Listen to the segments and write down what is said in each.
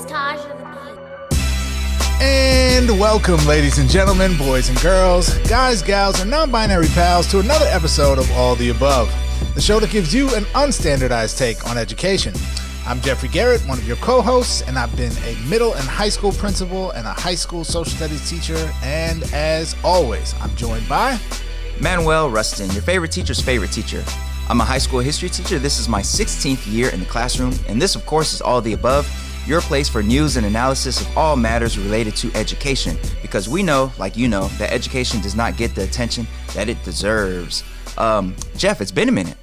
Taj of the Beat. And welcome, ladies and gentlemen, boys and girls, guys, gals, and non-binary pals, to another episode of All the Above, the show that gives you an unstandardized take on education. I'm Jeffrey Garrett, one of your co-hosts, and I've been a middle and high school principal and a high school social studies teacher. And as always, I'm joined by Manuel Rustin, your favorite teacher's favorite teacher. I'm a high school history teacher. This is my 16th year in the classroom, and this, of course, is All the Above, your place for news and analysis of all matters related to education, because we know, like you know, that education does not get the attention that it deserves. Jeff, it's been a minute.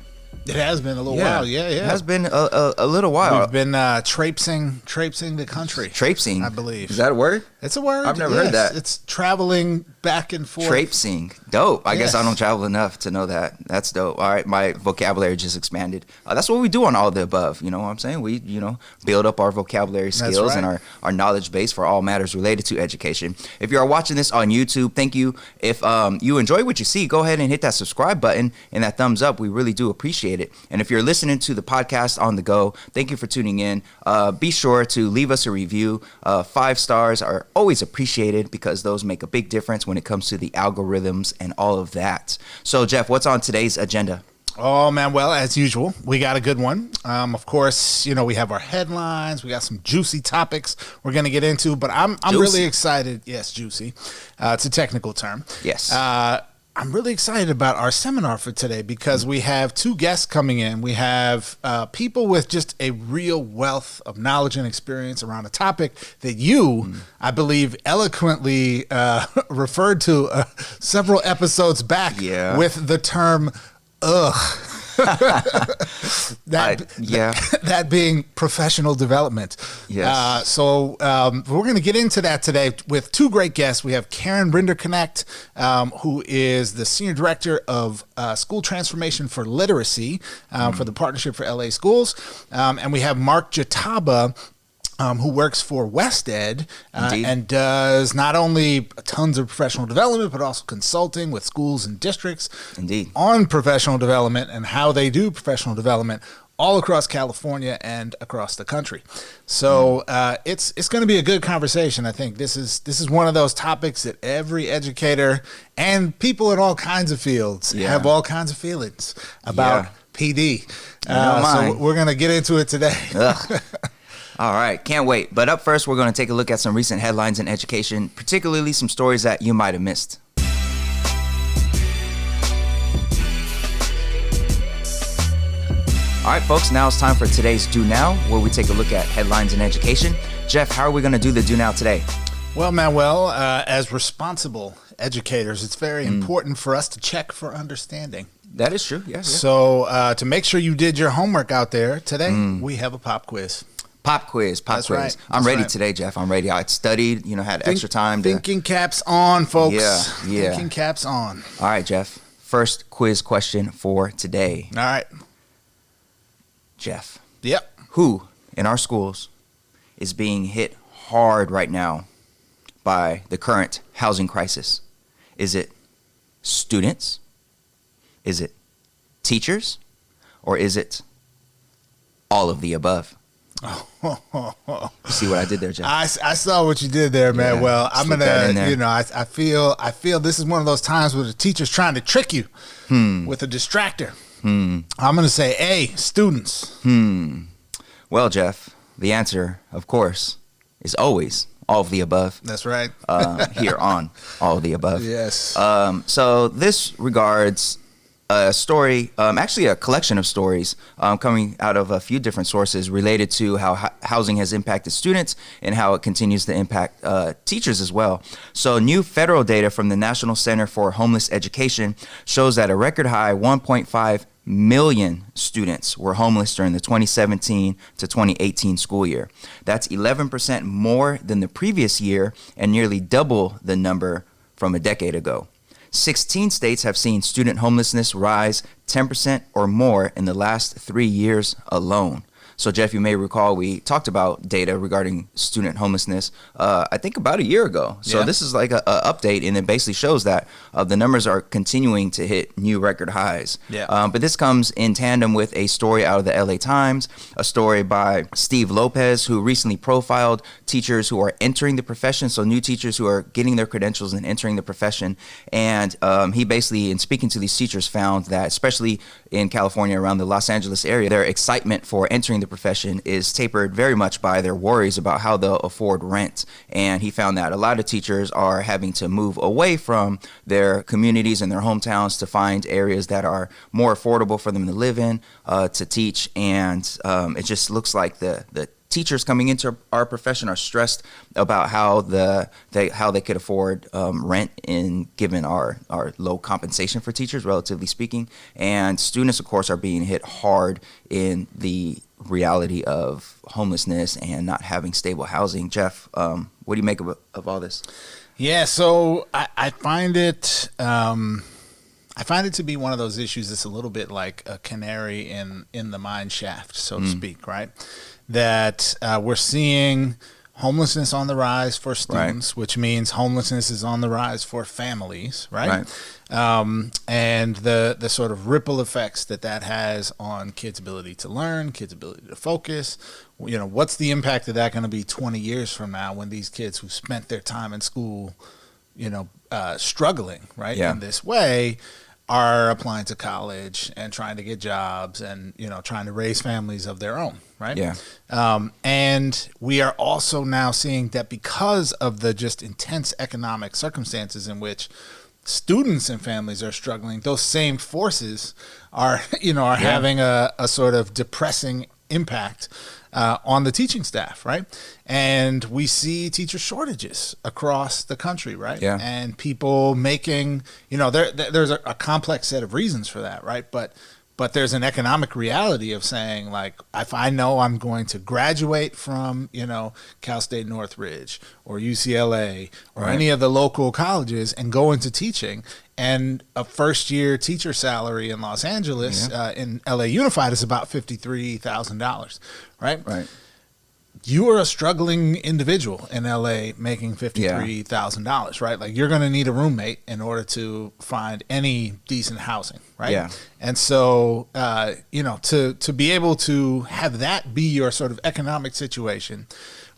It has been a little while, yeah. It has been a little while. We've been traipsing the country. Traipsing? I believe. Is that a word? It's a word. I've never heard that. It's traveling back and forth. Traipsing. Dope. I guess Yes. I don't travel enough to know that. That's dope. All right, my vocabulary just expanded. That's what we do on All of the Above. You know what I'm saying? We, build up our vocabulary skills and our knowledge base for all matters related to education. If you are watching this on YouTube, thank you. If you enjoy what you see, go ahead and hit that subscribe button and that thumbs up. We really do appreciate it. And if you're listening to the podcast on the go, thank you for tuning in. Be sure to leave us a review. 5 stars are always appreciated because those make a big difference when it comes to the algorithms and all of that. So, Jeff, what's on today's agenda? Oh, man, well, as usual, we got a good one. Of course, we have our headlines. We got some juicy topics we're going to get into, but I'm really excited. Yes, juicy. It's a technical term. Yes. I'm really excited about our seminar for today because we have 2 guests coming in. We have people with just a real wealth of knowledge and experience around a topic that you, I believe, eloquently referred to several episodes back with the term "ugh." That being professional development. Yes. So we're going to get into that today with 2 great guests. We have Karin Rinderknecht, who is the Senior Director of School Transformation for Literacy for the Partnership for LA Schools. And we have Mark Jutabha, who works for WestEd and does not only tons of professional development, but also consulting with schools and districts on professional development and how they do professional development all across California and across the country. So it's going to be a good conversation. I think this is one of those topics that every educator and people in all kinds of fields have all kinds of feelings about PD. So we're going to get into it today. All right, can't wait. But up first, we're going to take a look at some recent headlines in education, particularly some stories that you might have missed. All right, folks, now it's time for today's Do Now, where we take a look at headlines in education. Jeff, how are we going to do the Do Now today? Well, Manuel, as responsible educators, it's very important for us to check for understanding. That is true, yes. So to make sure you did your homework out there, today we have a pop quiz. Pop quiz. Right. I'm ready today, Jeff. I'm ready. I studied, had extra time. Thinking caps on, folks. Yeah. Thinking caps on. All right, Jeff. First quiz question for today. All right. Jeff. Yep. Who in our schools is being hit hard right now by the current housing crisis? Is it students? Is it teachers? Or is it all of the above? You see what I did there, Jeff? I saw what you did there, man. Yeah, well, I'm gonna, I feel this is one of those times where the teacher's trying to trick you with a distractor. I'm gonna say A, students. Well, Jeff, the answer, of course, is always all of the above. That's right. Here on All of the Above. Yes. So this regards a story, actually a collection of stories coming out of a few different sources related to how housing has impacted students and how it continues to impact teachers as well. So new federal data from the National Center for Homeless Education shows that a record high 1.5 million students were homeless during the 2017 to 2018 school year. That's 11% more than the previous year and nearly double the number from a decade ago. 16 states have seen student homelessness rise 10% or more in the last 3 years alone. So, Jeff, you may recall we talked about data regarding student homelessness, I think about a year ago. So this is like a update, and it basically shows that the numbers are continuing to hit new record highs. But this comes in tandem with a story out of the LA Times, a story by Steve Lopez, who recently profiled teachers who are entering the profession, so new teachers who are getting their credentials and entering the profession. And he basically, in speaking to these teachers, found that, especially in California, around the Los Angeles area, their excitement for entering the profession is tapered very much by their worries about how they'll afford rent. And he found that a lot of teachers are having to move away from their communities and their hometowns to find areas that are more affordable for them to live in, to teach. And it just looks like the teachers coming into our profession are stressed about how they could afford rent given our low compensation for teachers, relatively speaking. And students, of course, are being hit hard in the reality of homelessness and not having stable housing. Jeff, what do you make of all this? Yeah, so I find it to be one of those issues that's a little bit like a canary in the mine shaft, so to speak, right? That we're seeing homelessness on the rise for students, which means homelessness is on the rise for families, right? And the sort of ripple effects that has on kids' ability to learn, kids' ability to focus. You know, what's the impact of that going to be 20 years from now when these kids who spent their time in school, struggling, right, in this way, are applying to college and trying to get jobs and, trying to raise families of their own, right? And we are also now seeing that because of the just intense economic circumstances in which students and families are struggling, those same forces are having a sort of depressing impact on the teaching staff, right? And we see teacher shortages across the country, right? And people making, there's a complex set of reasons for that, right? But there's an economic reality of saying, like, if I know I'm going to graduate from, Cal State Northridge or UCLA or any of the local colleges and go into teaching, and a first-year teacher salary in Los Angeles, in LA Unified, is about $53,000, right? You are a struggling individual in LA making $53,000, right? Like, you're going to need a roommate in order to find any decent housing, right? And so, to be able to have that be your sort of economic situation,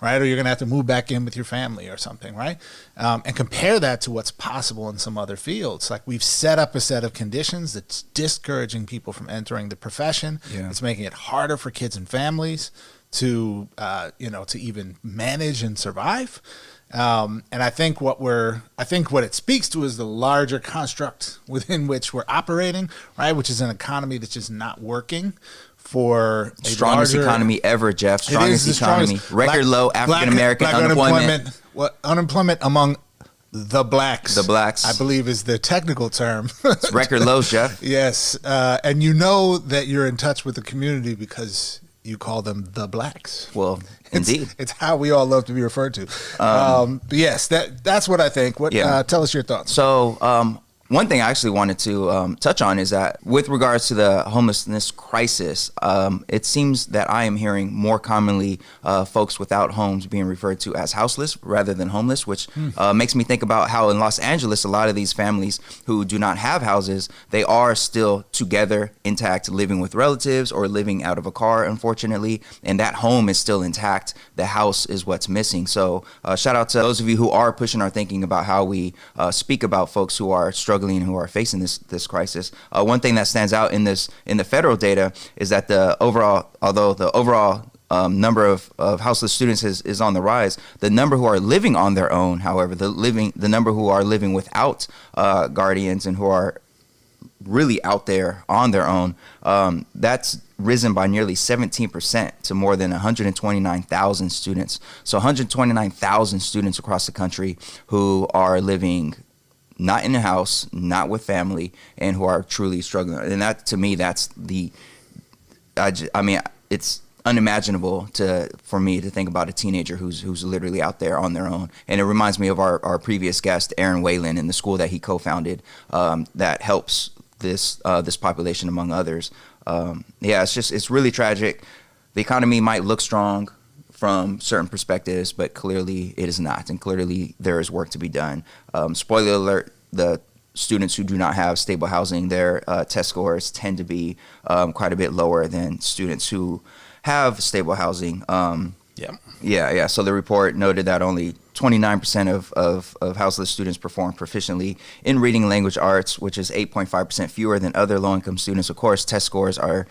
right? Or you're going to have to move back in with your family or something, right? And compare that to what's possible in some other fields. Like, we've set up a set of conditions that's discouraging people from entering the profession. It's making it harder for kids and families to even manage and survive. And I think what it speaks to is the larger construct within which we're operating, right? Which is an economy that's just not working for a strongest economy ever, Jeff. Strongest economy. Record low African American unemployment. Unemployment among the blacks. The blacks, I believe, is the technical term. It's record lows, Jeff. Yes, and you know that you're in touch with the community because you call them the blacks. Well, indeed. It's how we all love to be referred to. But yes, that's what I think. Tell us your thoughts. So one thing I actually wanted to touch on is that with regards to the homelessness crisis, it seems that I am hearing more commonly folks without homes being referred to as houseless rather than homeless, which makes me think about how in Los Angeles, a lot of these families who do not have houses, they are still together, intact, living with relatives or living out of a car, unfortunately, and that home is still intact. The house is what's missing. So shout out to those of you who are pushing our thinking about how we speak about folks who are struggling, who are facing this crisis. One thing that stands out in the federal data is that although the overall number of houseless students is on the rise, the number who are living on their own, however, the number who are living without guardians and who are really out there on their own, that's risen by nearly 17% to more than 129,000 students. So 129,000 students across the country who are living not in a house, not with family, and who are truly struggling. And that, to me, it's unimaginable for me to think about a teenager who's literally out there on their own. And it reminds me of our previous guest, Aaron Whalen, and the school that he co-founded that helps this population, among others. It's really tragic. the economy might look strong from certain perspectives, but clearly it is not, and clearly there is work to be done. Spoiler alert, the students who do not have stable housing, their test scores tend to be quite a bit lower than students who have stable housing. Yeah. So the report noted that only 29% of houseless students perform proficiently in reading language arts, which is 8.5% fewer than other low-income students. Of course, test scores are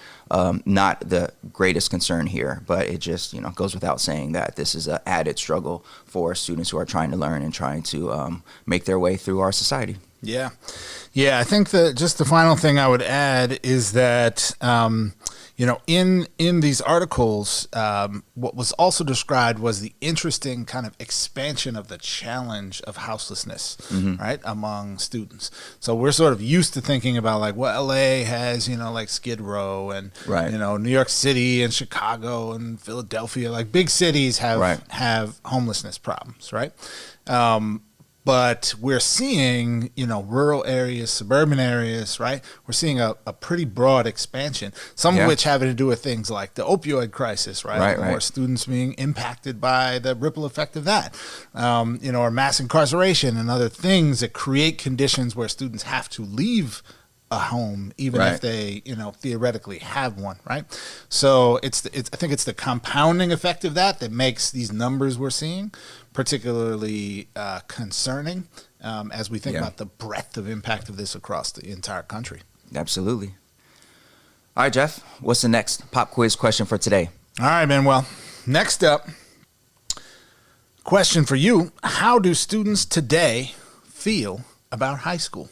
not the greatest concern here, but it just goes without saying that this is an added struggle for students who are trying to learn and trying to make their way through our society. Yeah. I think that just the final thing I would add is that in these articles, what was also described was the interesting kind of expansion of the challenge of houselessness, right, among students. So we're sort of used to thinking about like, well, LA has, like Skid Row and, New York City and Chicago and Philadelphia, like big cities have homelessness problems, right? But we're seeing, rural areas, suburban areas, right? We're seeing a pretty broad expansion, some of which having to do with things like the opioid crisis, right? More students being impacted by the ripple effect of that, or mass incarceration and other things that create conditions where students have to leave a home, even if they, theoretically have one, right? So I think it's the compounding effect of that makes these numbers we're seeing particularly concerning as we think about the breadth of impact of this across the entire country. Absolutely. All right, Jeff, what's the next pop quiz question for today? All right, man. Well, next up, question for you. How do students today feel about high school?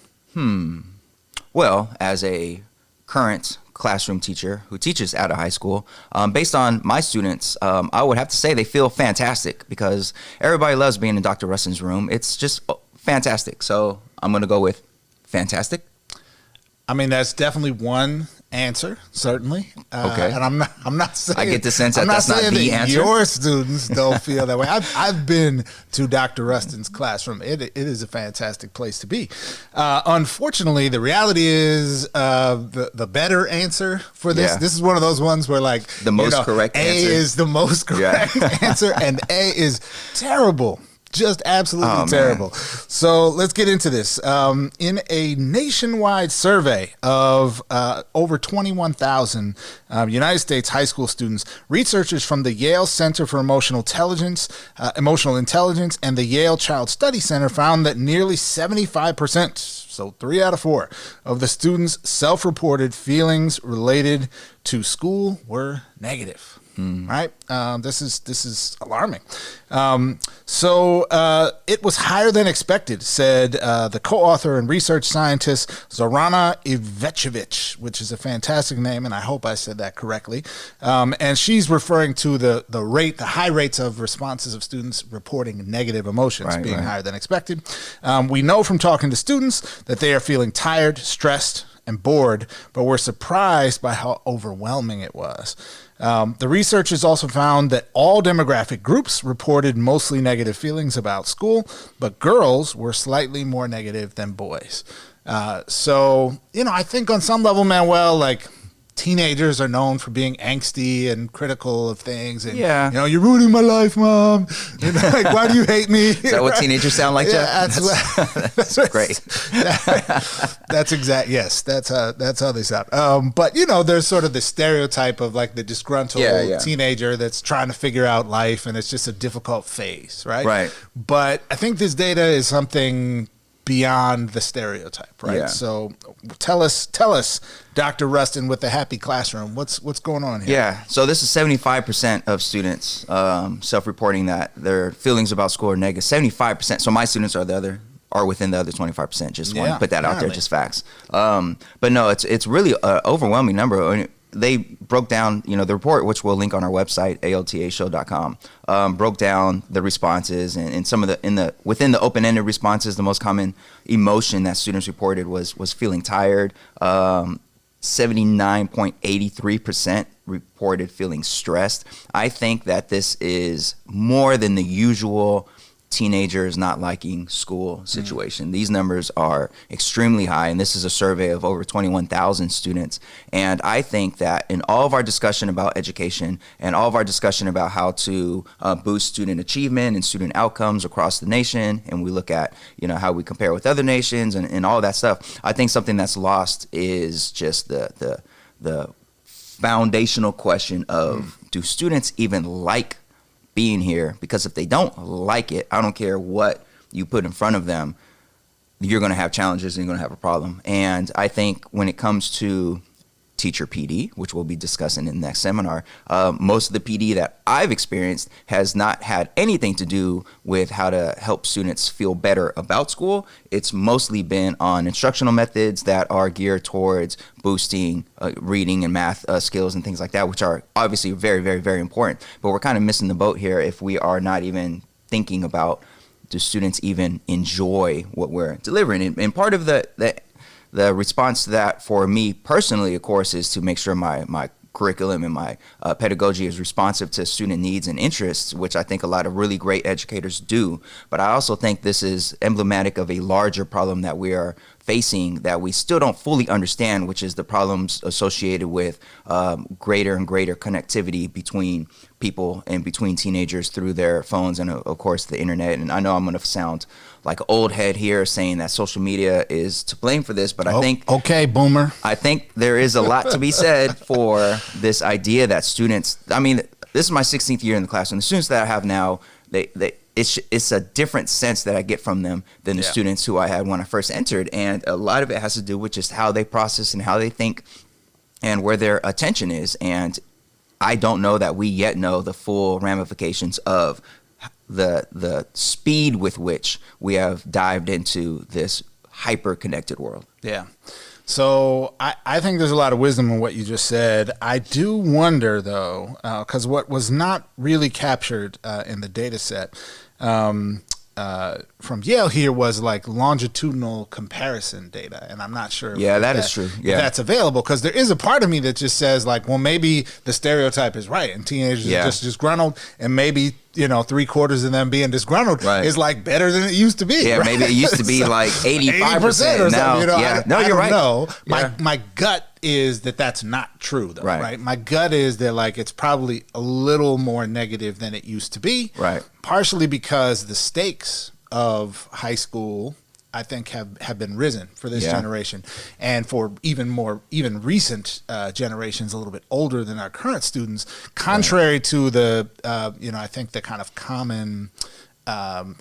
Well, as a current classroom teacher who teaches out of high school, based on my students, I would have to say they feel fantastic because everybody loves being in Dr. Rustin's room. It's just fantastic. So I'm going to go with fantastic. I mean, that's definitely one answer, certainly. Okay. And I'm not saying I get the sense that that's not the answer. Your students don't feel that way. I've been to Dr. Rustin's classroom. It is a fantastic place to be. Unfortunately, the reality is the better answer for this. This is one of those ones where like the most correct A answer is the most correct answer, and A is terrible. Just absolutely terrible. Man. So let's get into this. In a nationwide survey of over 21,000 United States high school students, researchers from the Yale Center for Emotional Intelligence, and the Yale Child Study Center found that nearly 75%, so 3 out of 4, of the students' self-reported feelings related to school were negative. Right? This is alarming. So it was higher than expected, said the co-author and research scientist Zorana Ivechevich, which is a fantastic name, and I hope I said that correctly. And she's referring to the high rates of responses of students reporting negative emotions being higher than expected. We know from talking to students that they are feeling tired, stressed, and bored, but we're surprised by how overwhelming it was. The researchers also found that all demographic groups reported mostly negative feelings about school, but girls were slightly more negative than boys. So, I think on some level, Manuel, like teenagers are known for being angsty and critical of things. And, you're ruining my life, Mom. Like, why do you hate me? Is that what teenagers sound like, Jeff? That's great. That's exact. Yes, that's how they sound. But, there's sort of the stereotype of like the disgruntled teenager that's trying to figure out life, and it's just a difficult phase, right? Right. But I think this data is something beyond the stereotype, right? Yeah. So tell us, Dr. Rustin with the happy classroom, what's going on here? Yeah, so this is 75% of students self-reporting that their feelings about school are negative. 75%. So my students are within the other 25%. Just want to put that out there, just facts. But no, it's really an overwhelming number. I mean, they broke down, the report, which we'll link on our website, altashow.com, broke down the responses and some of within the open-ended responses, the most common emotion that students reported was feeling tired. 79.83% reported feeling stressed. I think that this is more than the usual teenagers not liking school situation. These numbers are extremely high, and this is a survey of over 21,000 students. And I think that in all of our discussion about education and all of our discussion about how to boost student achievement and student outcomes across the nation, and we look at, how we compare with other nations and all that stuff, I think something that's lost is just the foundational question of, do students even like being here? Because if they don't like it, I don't care what you put in front of them, you're going to have challenges and you're going to have a problem. And I think when it comes to teacher PD, which we'll be discussing in the next seminar, most of the PD that I've experienced has not had anything to do with how to help students feel better about school. It's mostly been on instructional methods that are geared towards boosting reading and math skills and things like that, which are obviously very, very, very important. But we're kind of missing the boat here if we are not even thinking about, do students even enjoy what we're delivering? And part of the response to that for me personally, of course, is to make sure my curriculum and my pedagogy is responsive to student needs and interests, which I think a lot of really great educators do. But I also think this is emblematic of a larger problem that we are facing that we still don't fully understand, which is the problems associated with greater and greater connectivity between people and between teenagers through their phones and, of course, the internet. And I know I'm going to sound like an old head here saying that social media is to blame for this, but I think... Okay, boomer. I think there is a lot to be said for this idea that students... I mean, this is my 16th year in the classroom. The students that I have now, it's a different sense that I get from them than the students who I had when I first entered. And a lot of it has to do with just how they process and how they think and where their attention is. And I don't know that we yet know the full ramifications of the speed with which we have dived into this hyper-connected world. Yeah. So I think there's a lot of wisdom in what you just said. I do wonder, though, because what was not really captured in the data set from Yale here was like longitudinal comparison data, and I'm not sure. Yeah, that is true. Yeah, that's available, because there is a part of me that just says like, well, maybe the stereotype is right, and teenagers are just disgruntled, and maybe 3/4 of them being disgruntled is like better than it used to be. Yeah, right? Maybe it used to be like 85% or now. something. You're right. No, yeah. my gut is that that's not true, though. Right. My gut is that like it's probably a little more negative than it used to be. Right. Partially because the stakes of high school, I think, have been risen for this generation, and for even recent generations, a little bit older than our current students. Contrary to the I think the kind of common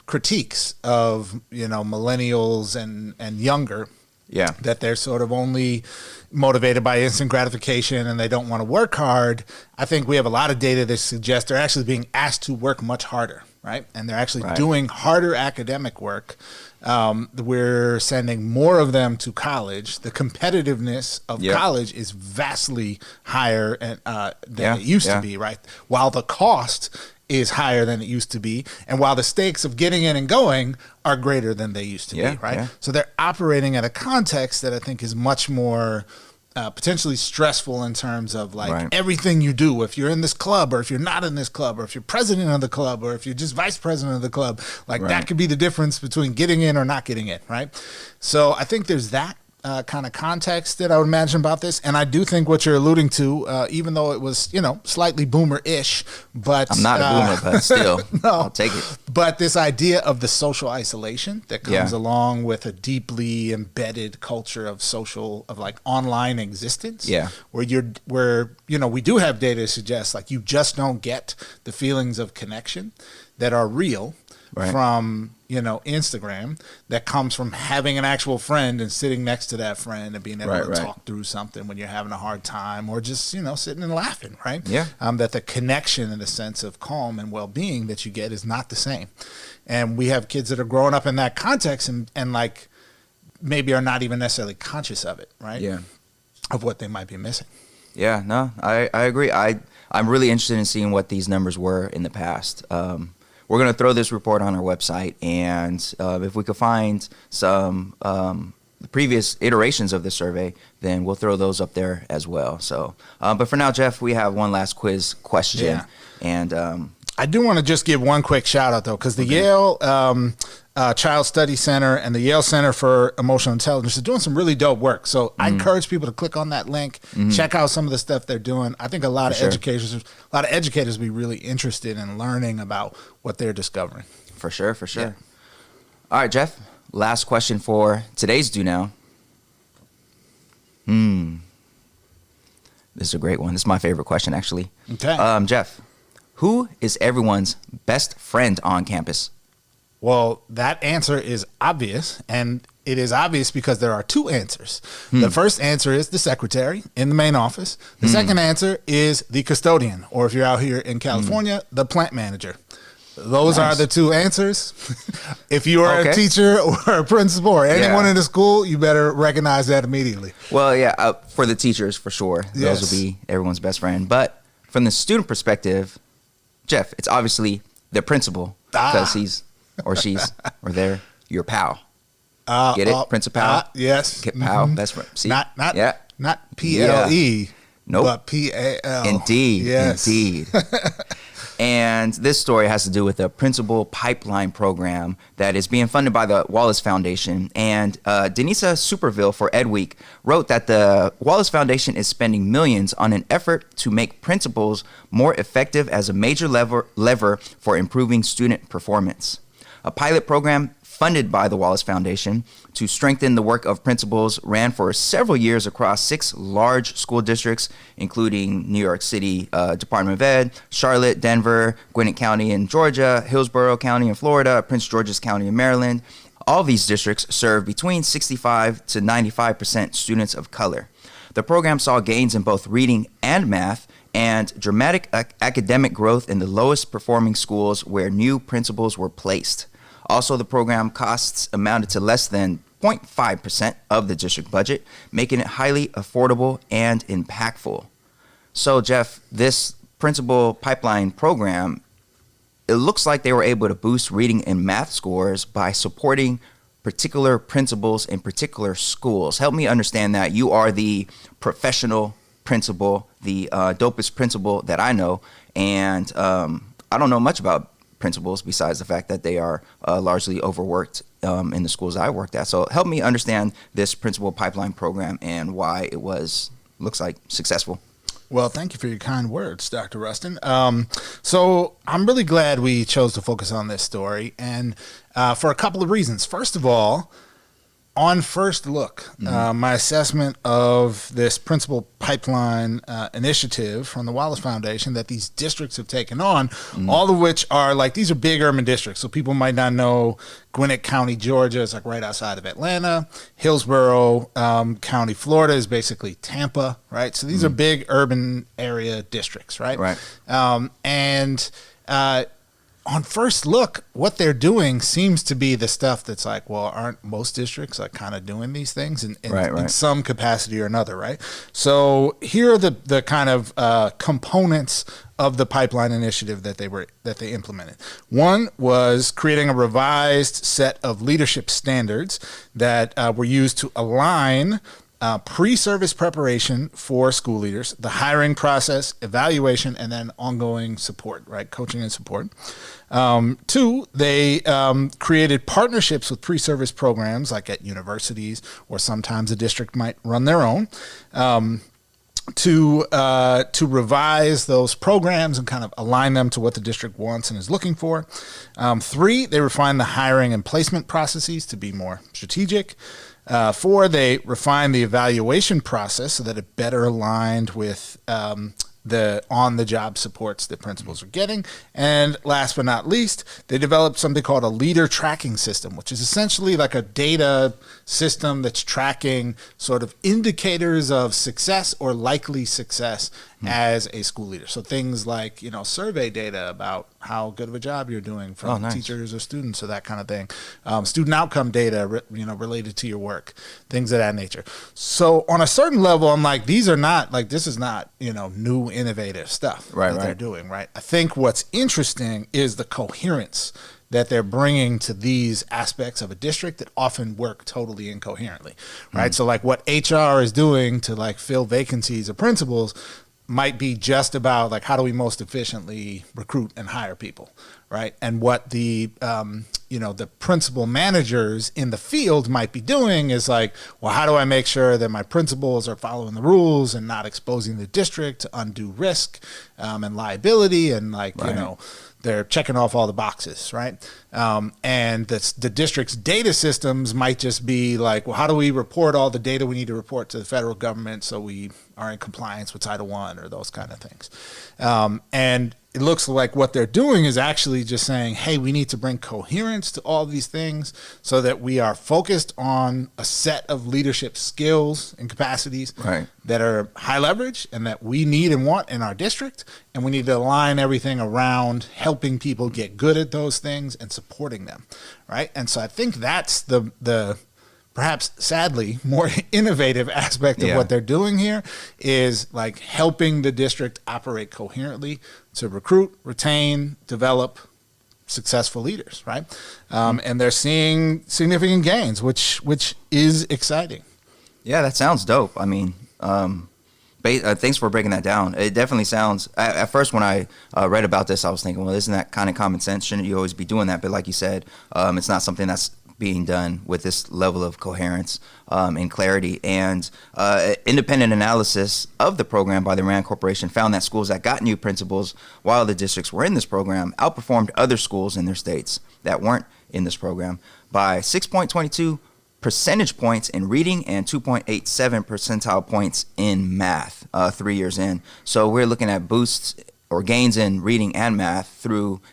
critiques of millennials and younger. Yeah. That they're sort of only motivated by instant gratification and they don't want to work hard. I think we have a lot of data that suggests they're actually being asked to work much harder, right? And they're actually doing harder academic work. We're sending more of them to college. The competitiveness of college is vastly higher than it used to be, right? While the cost is higher than it used to be, and while the stakes of getting in and going are greater than they used to be, right? Yeah. So they're operating at a context that I think is much more potentially stressful in terms of like everything you do. If you're in this club, or if you're not in this club, or if you're president of the club, or if you're just vice president of the club, like that could be the difference between getting in or not getting in, right? So I think there's that kind of context that I would imagine about this. And I do think what you're alluding to, even though it was, slightly boomer-ish, but... I'm not a boomer, but still, no, I'll take it. But this idea of the social isolation that comes along with a deeply embedded culture of like online existence, where we do have data to suggest like you just don't get the feelings of connection that are real from Instagram, that comes from having an actual friend and sitting next to that friend and being able to talk through something when you're having a hard time, or just sitting and laughing, right? That the connection and the sense of calm and well-being that you get is not the same. And we have kids that are growing up in that context and like maybe are not even necessarily conscious of it, right? Of what they might be missing. Yeah, no, I agree. I'm really interested in seeing what these numbers were in the past. We're going to throw this report on our website, and if we could find some previous iterations of the survey, then we'll throw those up there as well. So, but for now, Jeff, we have one last quiz question, and I do want to just give one quick shout out though, because the Yale Child Study Center and the Yale Center for Emotional Intelligence are doing some really dope work. So I encourage people to click on that link, check out some of the stuff they're doing. I think a lot of educators will be really interested in learning about what they're discovering. For sure. Yeah. All right, Jeff. Last question for today's Do Now. This is a great one. This is my favorite question, actually. Okay. Jeff, who is everyone's best friend on campus? Well, that answer is obvious, and it is obvious because there are two answers. The first answer is the secretary in the main office. The second answer is the custodian, or if you're out here in California, the plant manager. Those are the two answers. If you are a teacher or a principal or anyone in the school, you better recognize that immediately. Well, yeah, for the teachers, for sure. Yes. Those will be everyone's best friend. But from the student perspective, Jeff, it's obviously the principal because he's or she's or they're your pal. Get it? Principal? Yes. Get pal, best friend. See? Not PLE, nope. but PAL. Indeed. Yes. Indeed. And this story has to do with the Principal Pipeline Program that is being funded by the Wallace Foundation. And Denisa Superville for Ed Week wrote that the Wallace Foundation is spending millions on an effort to make principals more effective as a major lever for improving student performance. A pilot program funded by the Wallace Foundation to strengthen the work of principals ran for several years across 6 large school districts, including New York City Department of Ed, Charlotte, Denver, Gwinnett County in Georgia, Hillsborough County in Florida, Prince George's County in Maryland. All these districts serve between 65 to 95% students of color. The program saw gains in both reading and math and dramatic academic growth in the lowest performing schools where new principals were placed. Also, the program costs amounted to less than 0.5% of the district budget, making it highly affordable and impactful. So, Jeff, this Principal Pipeline Program, it looks like they were able to boost reading and math scores by supporting particular principals in particular schools. Help me understand that. You are the professional principal, the dopest principal that I know, and I don't know much about principals besides the fact that they are largely overworked in the schools I worked at. So help me understand this Principal Pipeline Program and why it looks like successful. Well, thank you for your kind words, Dr. Rustin. So I'm really glad we chose to focus on this story, and for a couple of reasons. First of all, on first look, my assessment of this Principal Pipeline initiative from the Wallace Foundation that these districts have taken on, all of which are like, these are big urban districts. So people might not know Gwinnett County, Georgia is like right outside of Atlanta. Hillsborough County, Florida is basically Tampa, right? So these are big urban area districts, right? Right. On first look, what they're doing seems to be the stuff that's like, well, aren't most districts like kind of doing these things in some capacity or another, right? So here are the kind of components of the pipeline initiative that they implemented. One was creating a revised set of leadership standards that were used to align pre-service preparation for school leaders, the hiring process, evaluation, and then ongoing support, right? Coaching and support. 2, they created partnerships with pre-service programs like at universities, or sometimes a district might run their own, to revise those programs and kind of align them to what the district wants and is looking for. 3, they refined the hiring and placement processes to be more strategic. 4, they refined the evaluation process so that it better aligned with the on-the-job supports that principals are getting. And last but not least, they developed something called a leader tracking system, which is essentially like a data system that's tracking sort of indicators of success or likely success as a school leader. So things like, survey data about how good of a job you're doing from teachers or students or that kind of thing. Student outcome data, related to your work, things of that nature. So on a certain level, I'm like, this is not, new innovative stuff that they're doing, right? I think what's interesting is the coherence that they're bringing to these aspects of a district that often work totally incoherently, right? So like what HR is doing to like fill vacancies of principals, might be just about like how do we most efficiently recruit and hire people, right? And what the the principal managers in the field might be doing is like, well, how do I make sure that my principals are following the rules and not exposing the district to undue risk and liability, and they're checking off all the boxes, right? And the district's data systems might just be like, well, how do we report all the data we need to report to the federal government so we are in compliance with Title I or those kind of things. And it looks like what they're doing is actually just saying, hey, we need to bring coherence to all these things so that we are focused on a set of leadership skills and capacities that are high leverage and that we need and want in our district. And we need to align everything around helping people get good at those things and supporting them, right? And so I think that's the perhaps sadly more innovative aspect of what they're doing here is like helping the district operate coherently to recruit, retain, develop successful leaders, right? And they're seeing significant gains, which is exciting. Yeah, that sounds dope. I mean, thanks for breaking that down. It definitely sounds, at first when I read about this, I was thinking, well, isn't that kind of common sense? Shouldn't you always be doing that? But like you said, it's not something that's being done with this level of coherence and clarity. And independent analysis of the program by the RAND Corporation found that schools that got new principals while the districts were in this program outperformed other schools in their states that weren't in this program by 6.22 percentage points in reading and 2.87 percentile points in math 3 years in. So we're looking at boosts or gains in reading and math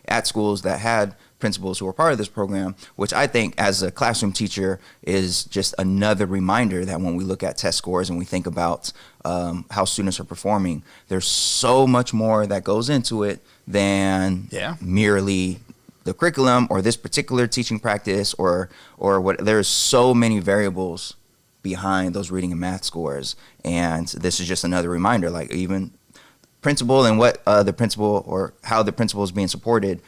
at schools that had principals who are part of this program, which I think as a classroom teacher is just another reminder that when we look at test scores and we think about how students are performing, there's so much more that goes into it than merely the curriculum or this particular teaching practice or what. There's so many variables behind those reading and math scores, and this is just another reminder, like even principal and what the principal or how the principal is being supported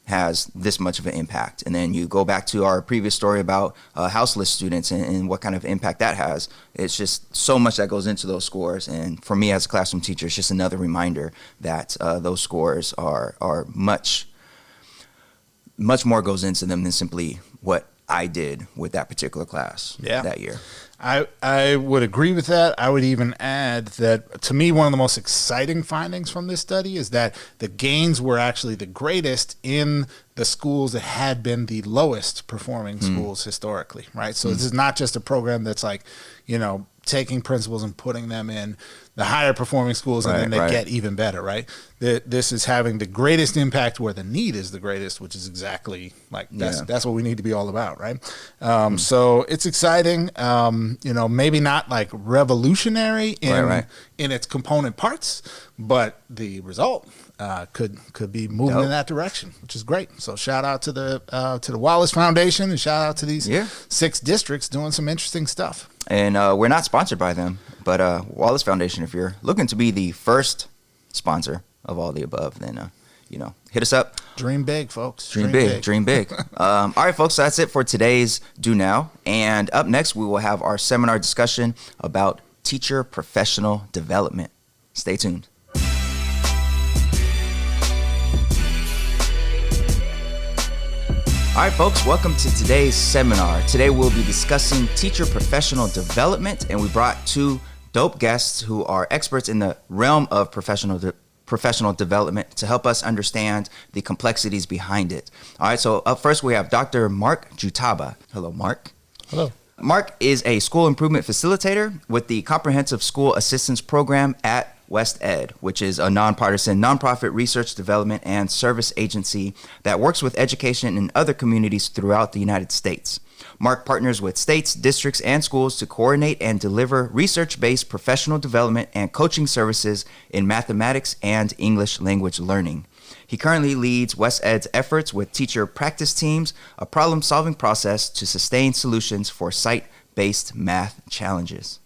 has this much of an impact. And then you go back to our previous story about houseless students and what kind of impact that has. It's just so much that goes into those scores. And for me as a classroom teacher, it's just another reminder that those scores are much more goes into them than simply what I did with that particular class that year. I would agree with that. I would even add that, to me, one of the most exciting findings from this study is that the gains were actually the greatest in the schools that had been the lowest performing schools historically, right? So this is not just a program that's like, taking principals and putting them in the higher performing schools and then they get even better, right? This is having the greatest impact where the need is the greatest, which is exactly like that's what we need to be all about, right? So it's exciting, maybe not like revolutionary in its component parts, but the result could be moving in that direction, which is great. So shout out to the Wallace Foundation and shout out to these 6 districts doing some interesting stuff. And we're not sponsored by them, but Wallace Foundation, if you're looking to be the first sponsor of all the above, then hit us up. Dream big, folks. Dream big. All right, folks, so that's it for today's Do Now. And up next, we will have our seminar discussion about teacher professional development. Stay tuned. All right, folks, welcome to today's seminar. Today we'll be discussing teacher professional development, and we brought 2 dope guests who are experts in the realm of professional development to help us understand the complexities behind it. All right, so up first we have Dr. Mark Jutabha. Hello, Mark. Hello. Mark is a school improvement facilitator with the Comprehensive School Assistance Program at West Ed, which is a nonpartisan, nonprofit research development and service agency that works with education in other communities throughout the United States. Mark partners with states, districts, and schools to coordinate and deliver research-based professional development and coaching services in mathematics and English language learning. He currently leads West Ed's efforts with teacher practice teams, a problem-solving process to sustain solutions for site-based math challenges.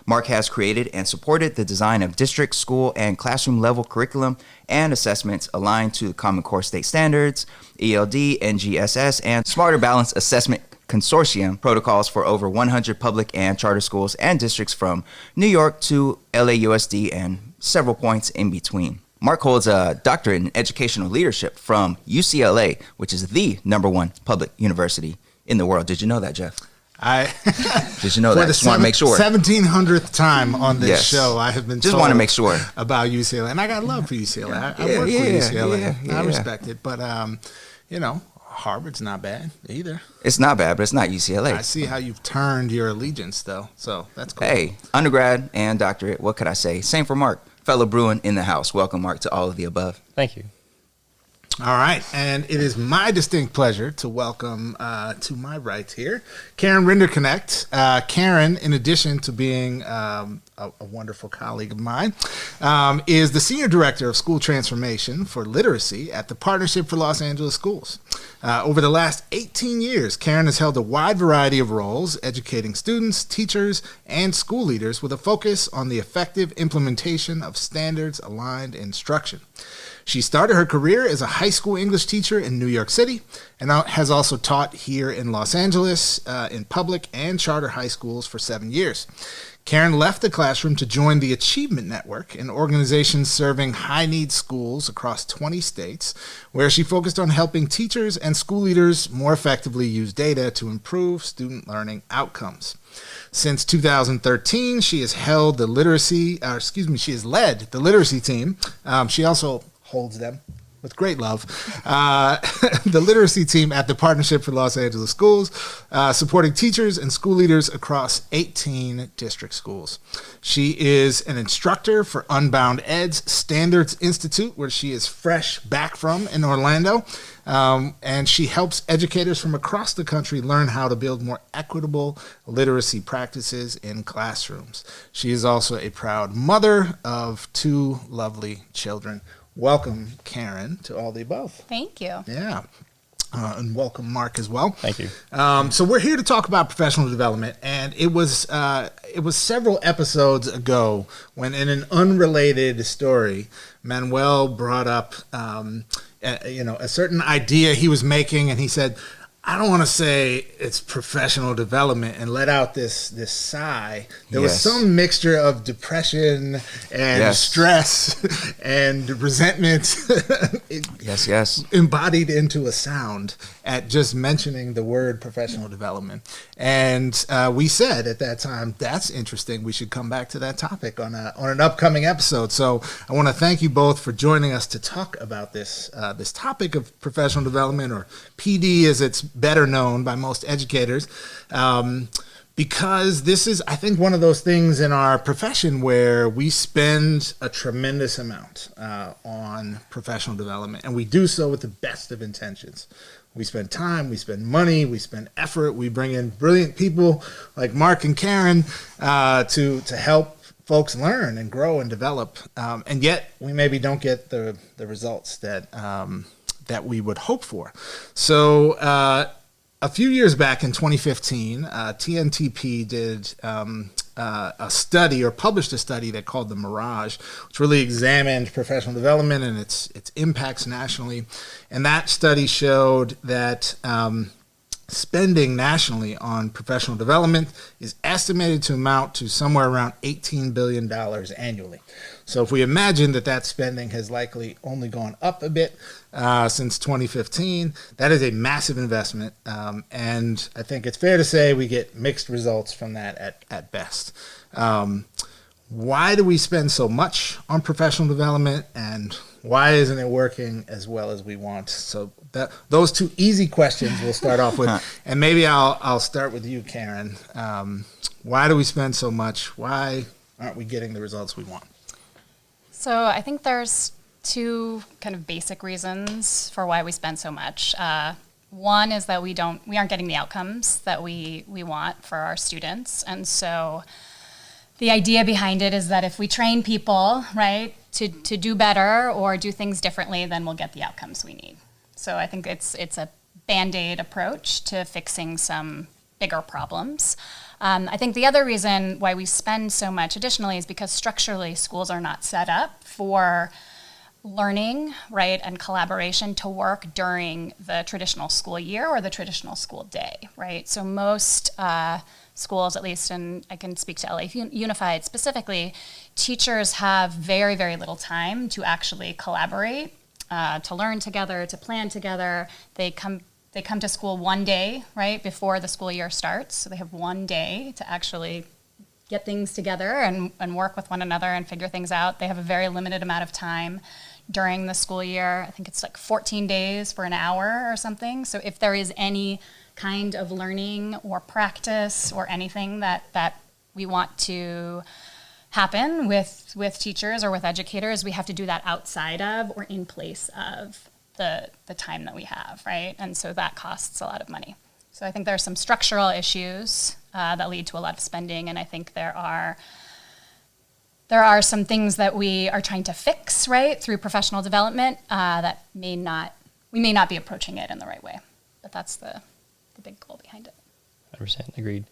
Mark has created and supported the design of district, school, and classroom level curriculum and assessments aligned to the Common Core State Standards, ELD, NGSS, and Smarter Balanced Assessment consortium protocols for over 100 public and charter schools and districts from New York to LAUSD and several points in between. Mark holds a doctorate in educational leadership from UCLA, which is the #1 public university in the world. Did you know that, Jeff? Did you know that? Just want to make sure. 1700th time on this show, I have been just told want to make sure about UCLA, and I got love for UCLA. I work for UCLA. I respect it, but Harvard's not bad either. It's not bad, but it's not UCLA. I see how you've turned your allegiance, though, so that's cool. Hey, undergrad and doctorate. What could I say? Same for Mark, fellow Bruin in the house. Welcome, Mark, to all of the above. Thank you. All right, and it is my distinct pleasure to welcome to my right here, Karin Rinderknecht. Karin, in addition to being a wonderful colleague of mine, is the Senior Director of School Transformation for Literacy at the Partnership for Los Angeles Schools. Over the last 18 years, Karin has held a wide variety of roles, educating students, teachers, and school leaders with a focus on the effective implementation of standards-aligned instruction. She started her career as a high school English teacher in New York City and has also taught here in Los Angeles in public and charter high schools for 7 years. Karin left the classroom to join the Achievement Network, an organization serving high-need schools across 20 states, where she focused on helping teachers and school leaders more effectively use data to improve student learning outcomes. Since 2013, she has led the literacy team. She also holds them with great love. The literacy team at the Partnership for Los Angeles Schools, supporting teachers and school leaders across 18 district schools. She is an instructor for Unbound Ed's Standards Institute, where she is fresh back from in Orlando. And she helps educators from across the country learn how to build more equitable literacy practices in classrooms. She is also a proud mother of 2 lovely children. Welcome, Karin, to all the above. Thank you. Yeah. And welcome, Mark, as well. Thank you. So we're here to talk about professional development, and it was several episodes ago when, in an unrelated story, Manuel brought up a certain idea he was making, and he said, I don't want to say it's professional development, and let out this sigh. There was some mixture of depression and stress and resentment embodied into a sound at just mentioning the word professional development. And we said at that time, that's interesting. We should come back to that topic on an upcoming episode. So I want to thank you both for joining us to talk about this topic of professional development, or PD as it's better known by most educators, because this is, I think, one of those things in our profession where we spend a tremendous amount on professional development, and we do so with the best of intentions. We spend time, we spend money, we spend effort, we bring in brilliant people like Mark and Karin to help folks learn and grow and develop, and yet we maybe don't get the results that we would hope for. So a few years back in 2015, TNTP did a study, or published a study they called the Mirage, which really examined professional development and its impacts nationally. And that study showed that spending nationally on professional development is estimated to amount to somewhere around $18 billion annually. So if we imagine that spending has likely only gone up a bit since 2015, that is a massive investment. And I think it's fair to say we get mixed results from that at best. Why do we spend so much on professional development, and why isn't it working as well as we want? So those 2 easy questions we'll start off with. And maybe I'll start with you, Karin. Why do we spend so much? Why aren't we getting the results we want? So I think there's 2 kind of basic reasons for why we spend so much. One is that we aren't getting the outcomes that we want for our students. And so the idea behind it is that if we train people, right, to do better or do things differently, then we'll get the outcomes we need. So I think it's a Band-Aid approach to fixing some bigger problems. I think the other reason why we spend so much additionally is because structurally schools are not set up for learning, right, and collaboration to work during the traditional school year or the traditional school day, right? So most schools, at least, and I can speak to LA Unified specifically, teachers have very, very little time to actually collaborate, to learn together, to plan together. They come to school one day, right, before the school year starts. So they have one day to actually get things together and work with one another and figure things out. They have a very limited amount of time during the school year. I think it's like 14 days for an hour or something. So if there is any kind of learning or practice or anything that we want to happen with teachers or with educators, we have to do that outside of or in place of the time that we have, right? And so that costs a lot of money. So I think there are some structural issues that lead to a lot of spending, and I think there are some things that we are trying to fix, right, through professional development that we may not be approaching it in the right way. But that's the big goal behind it. 100% agreed.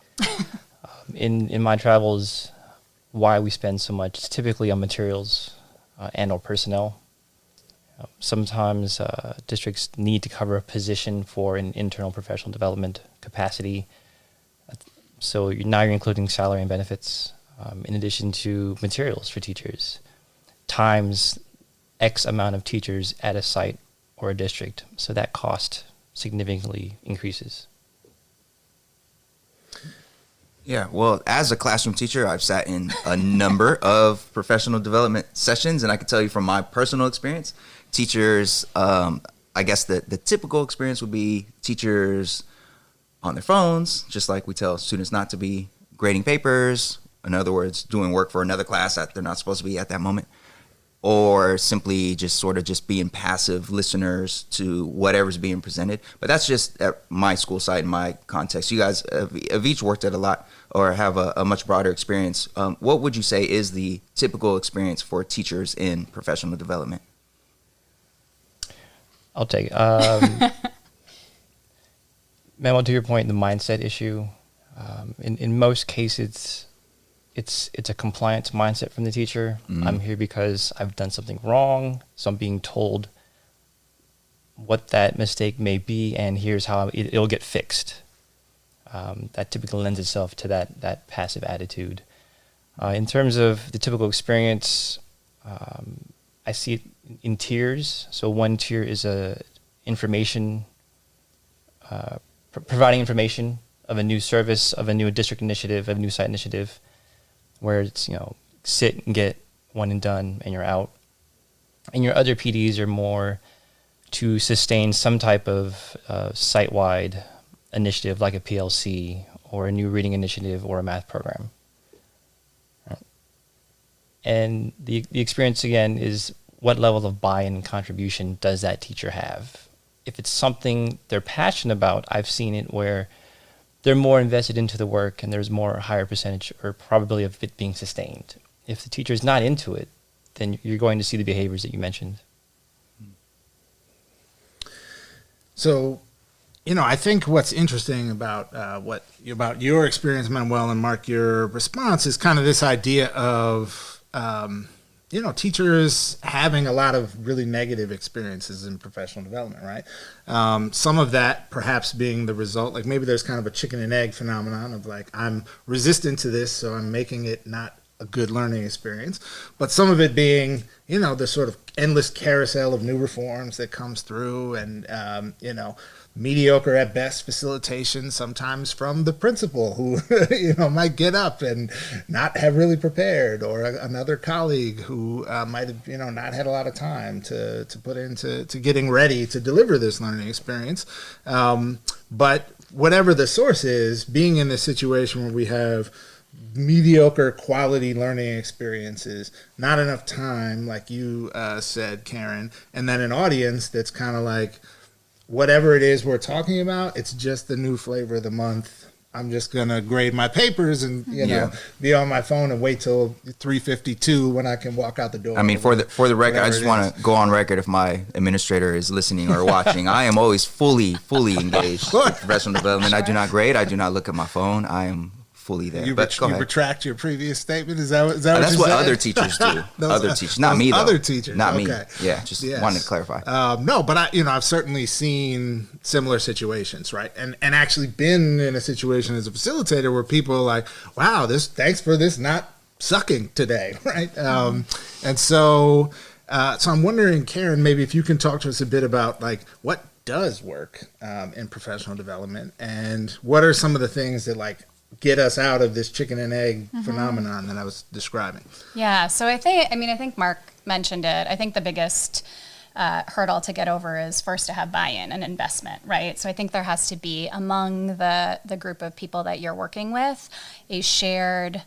In my travels, why we spend so much is typically on materials and or personnel. Sometimes districts need to cover a position for an internal professional development capacity. So now you're including salary and benefits in addition to materials for teachers, times X amount of teachers at a site or a district. So that cost significantly increases. Yeah, well, as a classroom teacher, I've sat in a number of professional development sessions, and I can tell you from my personal experience, teachers, I guess the typical experience would be teachers on their phones, just like we tell students not to be grading papers, in other words, doing work for another class that they're not supposed to be at that moment, or simply just sort of just being passive listeners to whatever's being presented. But that's just at my school site, in my context. You guys have each worked at a lot or have a much broader experience. What would you say is the typical experience for teachers in professional development? I'll take it. Memo, to your point, the mindset issue. In most cases, it's a compliance mindset from the teacher. Mm-hmm. I'm here because I've done something wrong, so I'm being told what that mistake may be, and here's how it'll get fixed. That typically lends itself to that passive attitude. In terms of the typical experience, I see it in tiers. So one tier is information, providing information of a new service, of a new district initiative, of a new site initiative, where it's, sit and get one and done and you're out. And your other PDs are more to sustain some type of site-wide initiative like a PLC or a new reading initiative or a math program. Right. And the experience, again, is what level of buy-in and contribution does that teacher have? If it's something they're passionate about, I've seen it where they're more invested into the work and there's more higher percentage or probability of it being sustained. If the teacher is not into it, then you're going to see the behaviors that you mentioned. So, I think what's interesting about about your experience, Manuel, and Mark, your response is kind of this idea of teachers having a lot of really negative experiences in professional development, right? Some of that perhaps being the result, like maybe there's kind of a chicken and egg phenomenon of like, I'm resistant to this, so I'm making it not a good learning experience. But some of it being, the sort of endless carousel of new reforms that comes through and, mediocre at best facilitation sometimes from the principal who might get up and not have really prepared, or another colleague who might have not had a lot of time to put into getting ready to deliver this learning experience. But whatever the source is, being in this situation where we have mediocre quality learning experiences, not enough time, like you said, Karin, and then an audience that's kind of like, whatever it is we're talking about, it's just the new flavor of the month. I'm just going to grade my papers and, be on my phone and wait till 3:52 when I can walk out the door. I mean, for the record, I just want to go on record if my administrator is listening or watching. I am always fully engaged in professional development. I do not grade. I do not look at my phone. I am fully there. You, But go ahead. retract your previous statement? Is that what That's you what said? other teachers do. Other teachers, not those me though. Other teachers, not me. okay. Yeah, just Yes. wanted to clarify. No, but I've certainly seen similar situations, right? And actually been in a situation as a facilitator where people are like, "Wow, thanks for this not sucking today," right? And so I'm wondering, Karin, maybe if you can talk to us a bit about like what does work in professional development, and what are some of the things that like get us out of this chicken and egg phenomenon that I was describing. Yeah, so I think Mark mentioned it. I think the biggest hurdle to get over is first to have buy-in and investment, right? So I think there has to be among the group of people that you're working with a shared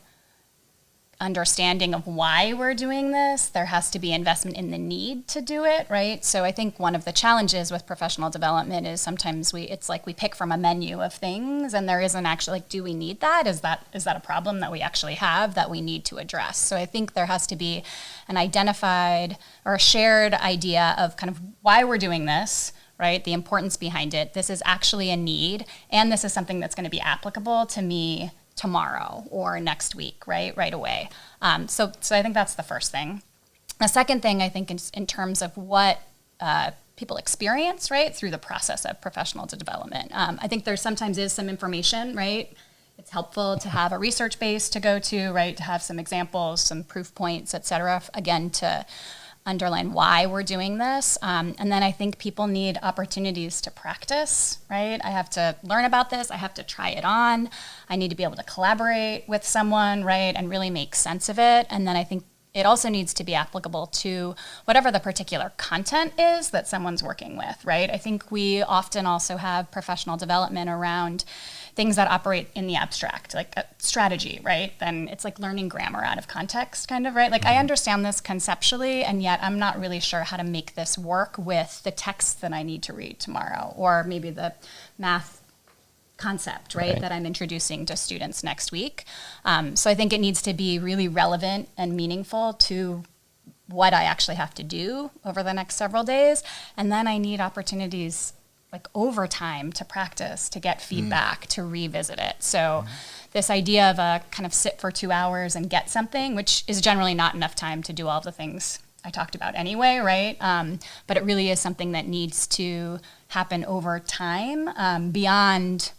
understanding of why we're doing this. There has to be investment in the need to do it, right? So I think one of the challenges with professional development is sometimes it's like we pick from a menu of things and there isn't actually like, do we need that? Is that a problem that we actually have that we need to address? So I think there has to be an identified or a shared idea of kind of why we're doing this, right? The importance behind it. This is actually a need, and this is something that's going to be applicable to me tomorrow or next week, right away. So I think that's the first thing. The second thing I think is in terms of what people experience, right, through the process of professional development. I think there sometimes is some information, right? It's helpful to have a research base to go to, right, to have some examples, some proof points, et cetera, again, to underline why we're doing this. And then I think people need opportunities to practice, right? I have to learn about this. I have to try it on. I need to be able to collaborate with someone, right, and really make sense of it. And then I think it also needs to be applicable to whatever the particular content is that someone's working with, right? I think we often also have professional development around things that operate in the abstract, like a strategy, right? Then it's like learning grammar out of context, kind of, right? Like I understand this conceptually, and yet I'm not really sure how to make this work with the text that I need to read tomorrow, or maybe the math concept, right, that I'm introducing to students next week. So I think it needs to be really relevant and meaningful to what I actually have to do over the next several days. And then I need opportunities like over time to practice, to get feedback, to revisit it. So this idea of a kind of sit for 2 hours and get something, which is generally not enough time to do all the things I talked about anyway, right? But it really is something that needs to happen over time, beyond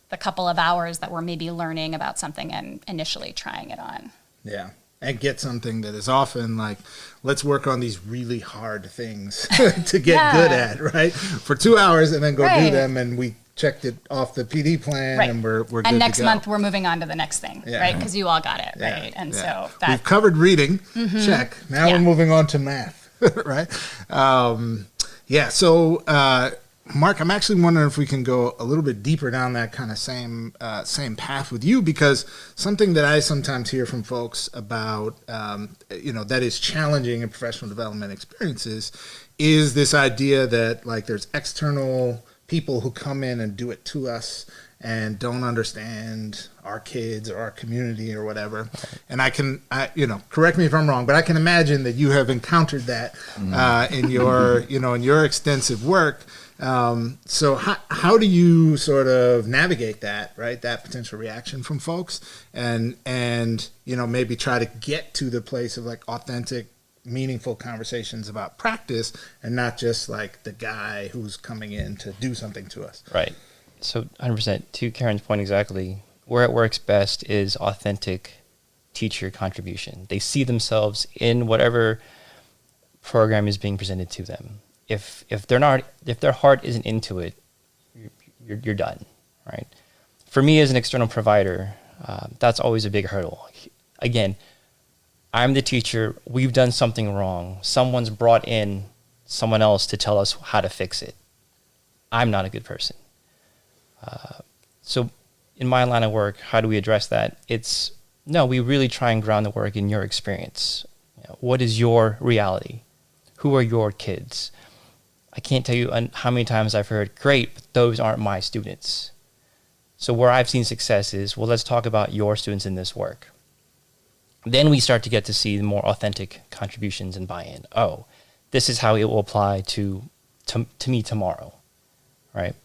the couple of hours that we're maybe learning about something and initially trying it on. Yeah. And get something that is often like, let's work on these really hard things to get good at, right? For 2 hours and then go do them, and we checked it off the PD plan, and we're good and next to go. month we're moving on to the next thing, right? Because you all got it, right? And so that we've covered reading, check. Now we're moving on to math, right? So Mark, I'm actually wondering if we can go a little bit deeper down that kind of same path with you, because something that I sometimes hear from folks about, that is challenging in professional development experiences is this idea that like there's external people who come in and do it to us and don't understand our kids or our community or whatever. And correct me if I'm wrong, but I can imagine that you have encountered that in your extensive work. So how do you sort of navigate that, right? That potential reaction from folks and maybe try to get to the place of like authentic, meaningful conversations about practice and not just like the guy who's coming in to do something to us. Right. So 100%, to Karin's point exactly, where it works best is authentic teacher contribution. They see themselves in whatever program is being presented to them. If their heart isn't into it, you're done, right? For me as an external provider, that's always a big hurdle. Again, I'm the teacher. We've done something wrong. Someone's brought in someone else to tell us how to fix it. I'm not a good person. So in my line of work, how do we address that? We really try and ground the work in your experience. What is your reality? Who are your kids? I can't tell you how many times I've heard, great, but those aren't my students. So where I've seen success is, well, let's talk about your students in this work. Then we start to get to see the more authentic contributions and buy-in. Oh, this is how it will apply to me tomorrow, right?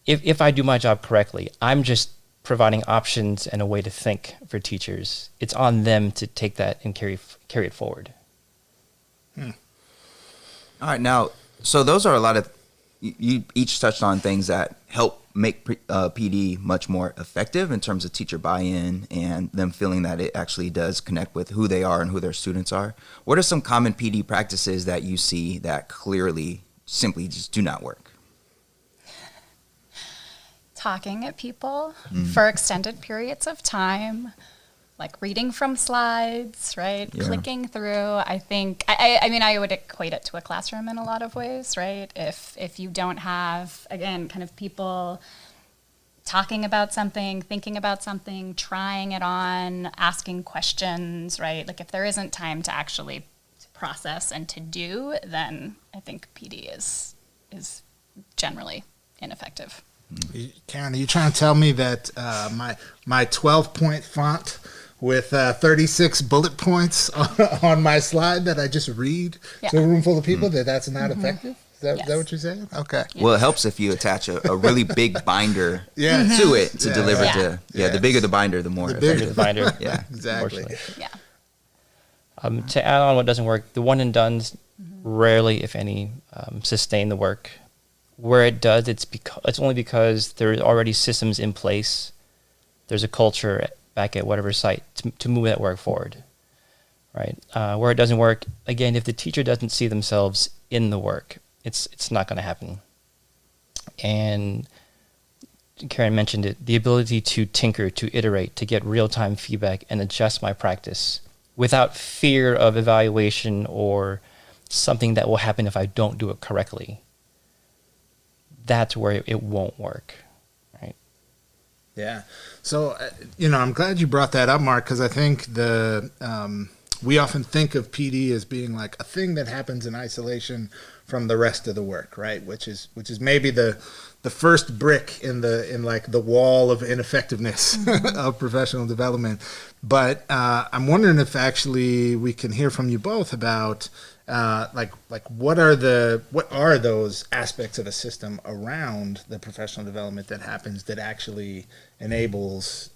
if I do my job correctly, I'm just providing options and a way to think for teachers. It's on them to take that and carry it forward. All right, now, so those are a lot of, you each touched on things that help make PD much more effective in terms of teacher buy-in and them feeling that it actually does connect with who they are and who their students are. What are some common PD practices that you see that clearly simply just do not work? Talking at people for extended periods of time, like reading from slides, right? Yeah. Clicking through. I think, I mean, I would equate it to a classroom in a lot of ways, right? If you don't have, again, kind of people talking about something, thinking about something, trying it on, asking questions, right? Like if there isn't time to actually process and to do, then I think PD is generally ineffective. Karin, are you trying to tell me that my 12-point font with 36 bullet points on my slide that I just read to a room full of people, that's not effective? Is that what you're saying? Okay. Well, it helps if you attach a really big binder to it to deliver to, the bigger the binder, the more effective. The binder. Yeah, exactly. Yeah. To add on what doesn't work, the one and dones rarely, if any, sustain the work. Where it does, it's only because there are already systems in place. There's a culture back at whatever site to move that work forward, right? Where it doesn't work, again, if the teacher doesn't see themselves in the work, it's not going to happen. And Karin mentioned it, the ability to tinker, to iterate, to get real-time feedback and adjust my practice without fear of evaluation or something that will happen if I don't do it correctly. That's where it won't work, right? Yeah. So, I'm glad you brought that up, Mark, because I think we often think of PD as being like a thing that happens in isolation from the rest of the work, right? Which is maybe the first brick in the wall of ineffectiveness of professional development. But I'm wondering if actually we can hear from you both about what are those aspects of a system around the professional development that happens that actually enables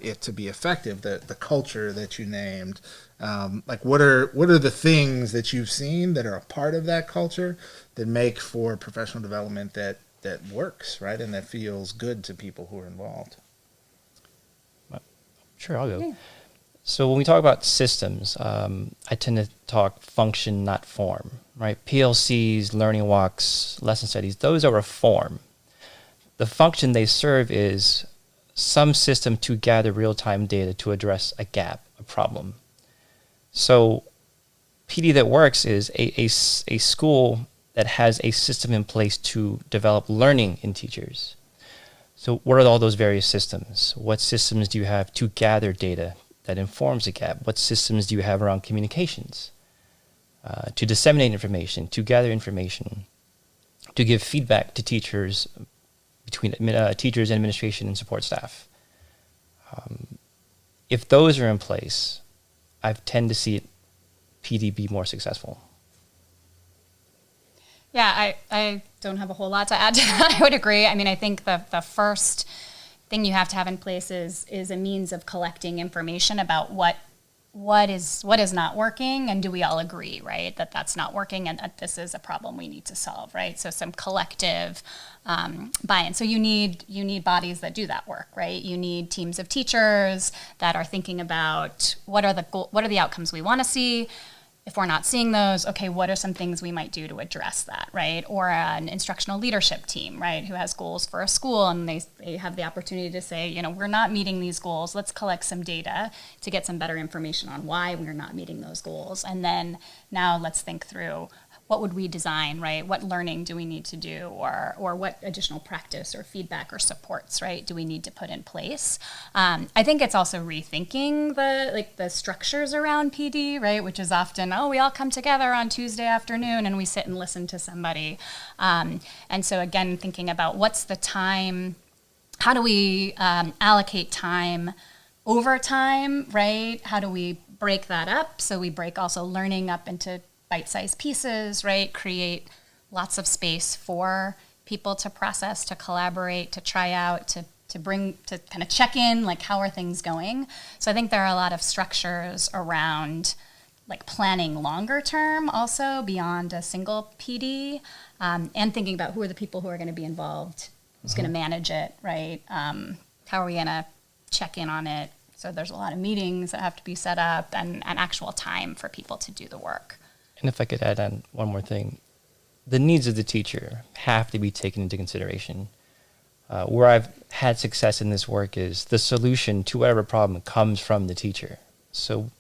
it to be effective, the culture that you named, what are the things that you've seen that are a part of that culture that make for professional development that works, right, and that feels good to people who are involved? Sure, I'll go. Yeah. So when we talk about systems, I tend to talk function, not form, right? PLCs, learning walks, lesson studies, those are a form. The function they serve is some system to gather real-time data to address a gap, a problem. So PD that works is a school that has a system in place to develop learning in teachers. So what are all those various systems? What systems do you have to gather data that informs a gap? What systems do you have around communications? To disseminate information, to gather information, to give feedback to teachers, between teachers and administration and support staff. If those are in place, I tend to see PD be more successful. Yeah, I don't have a whole lot to add to that. I would agree. I mean, I think the first thing you have to have in place is a means of collecting information about what is not working, and do we all agree, right, that that's not working and that this is a problem we need to solve, right? So some collective buy-in. So you need bodies that do that work, right? You need teams of teachers that are thinking about what are the outcomes we want to see. If we're not seeing those, okay, what are some things we might do to address that, right? Or an instructional leadership team, right, who has goals for a school, and they have the opportunity to say, we're not meeting these goals. Let's collect some data to get some better information on why we're not meeting those goals. And then now let's think through, what would we design, right? What learning do we need to do, or what additional practice or feedback or supports, right, do we need to put in place? I think it's also rethinking the structures around PD, right, which is often, we all come together on Tuesday afternoon and we sit and listen to somebody. And so again, thinking about what's the time, how do we allocate time over time, right? How do we break that up? So we break also learning up into bite-sized pieces, right? Create lots of space for people to process, to collaborate, to try out, to bring, to kind of check in, like how are things going. So I think there are a lot of structures around like planning longer term also beyond a single PD, and thinking about who are the people who are going to be involved, who's going to manage it, right? How are we going to check in on it? So there's a lot of meetings that have to be set up and actual time for people to do the work. And if I could add on one more thing, the needs of the teacher have to be taken into consideration. Where I've had success in this work is the solution to whatever problem comes from the teacher. So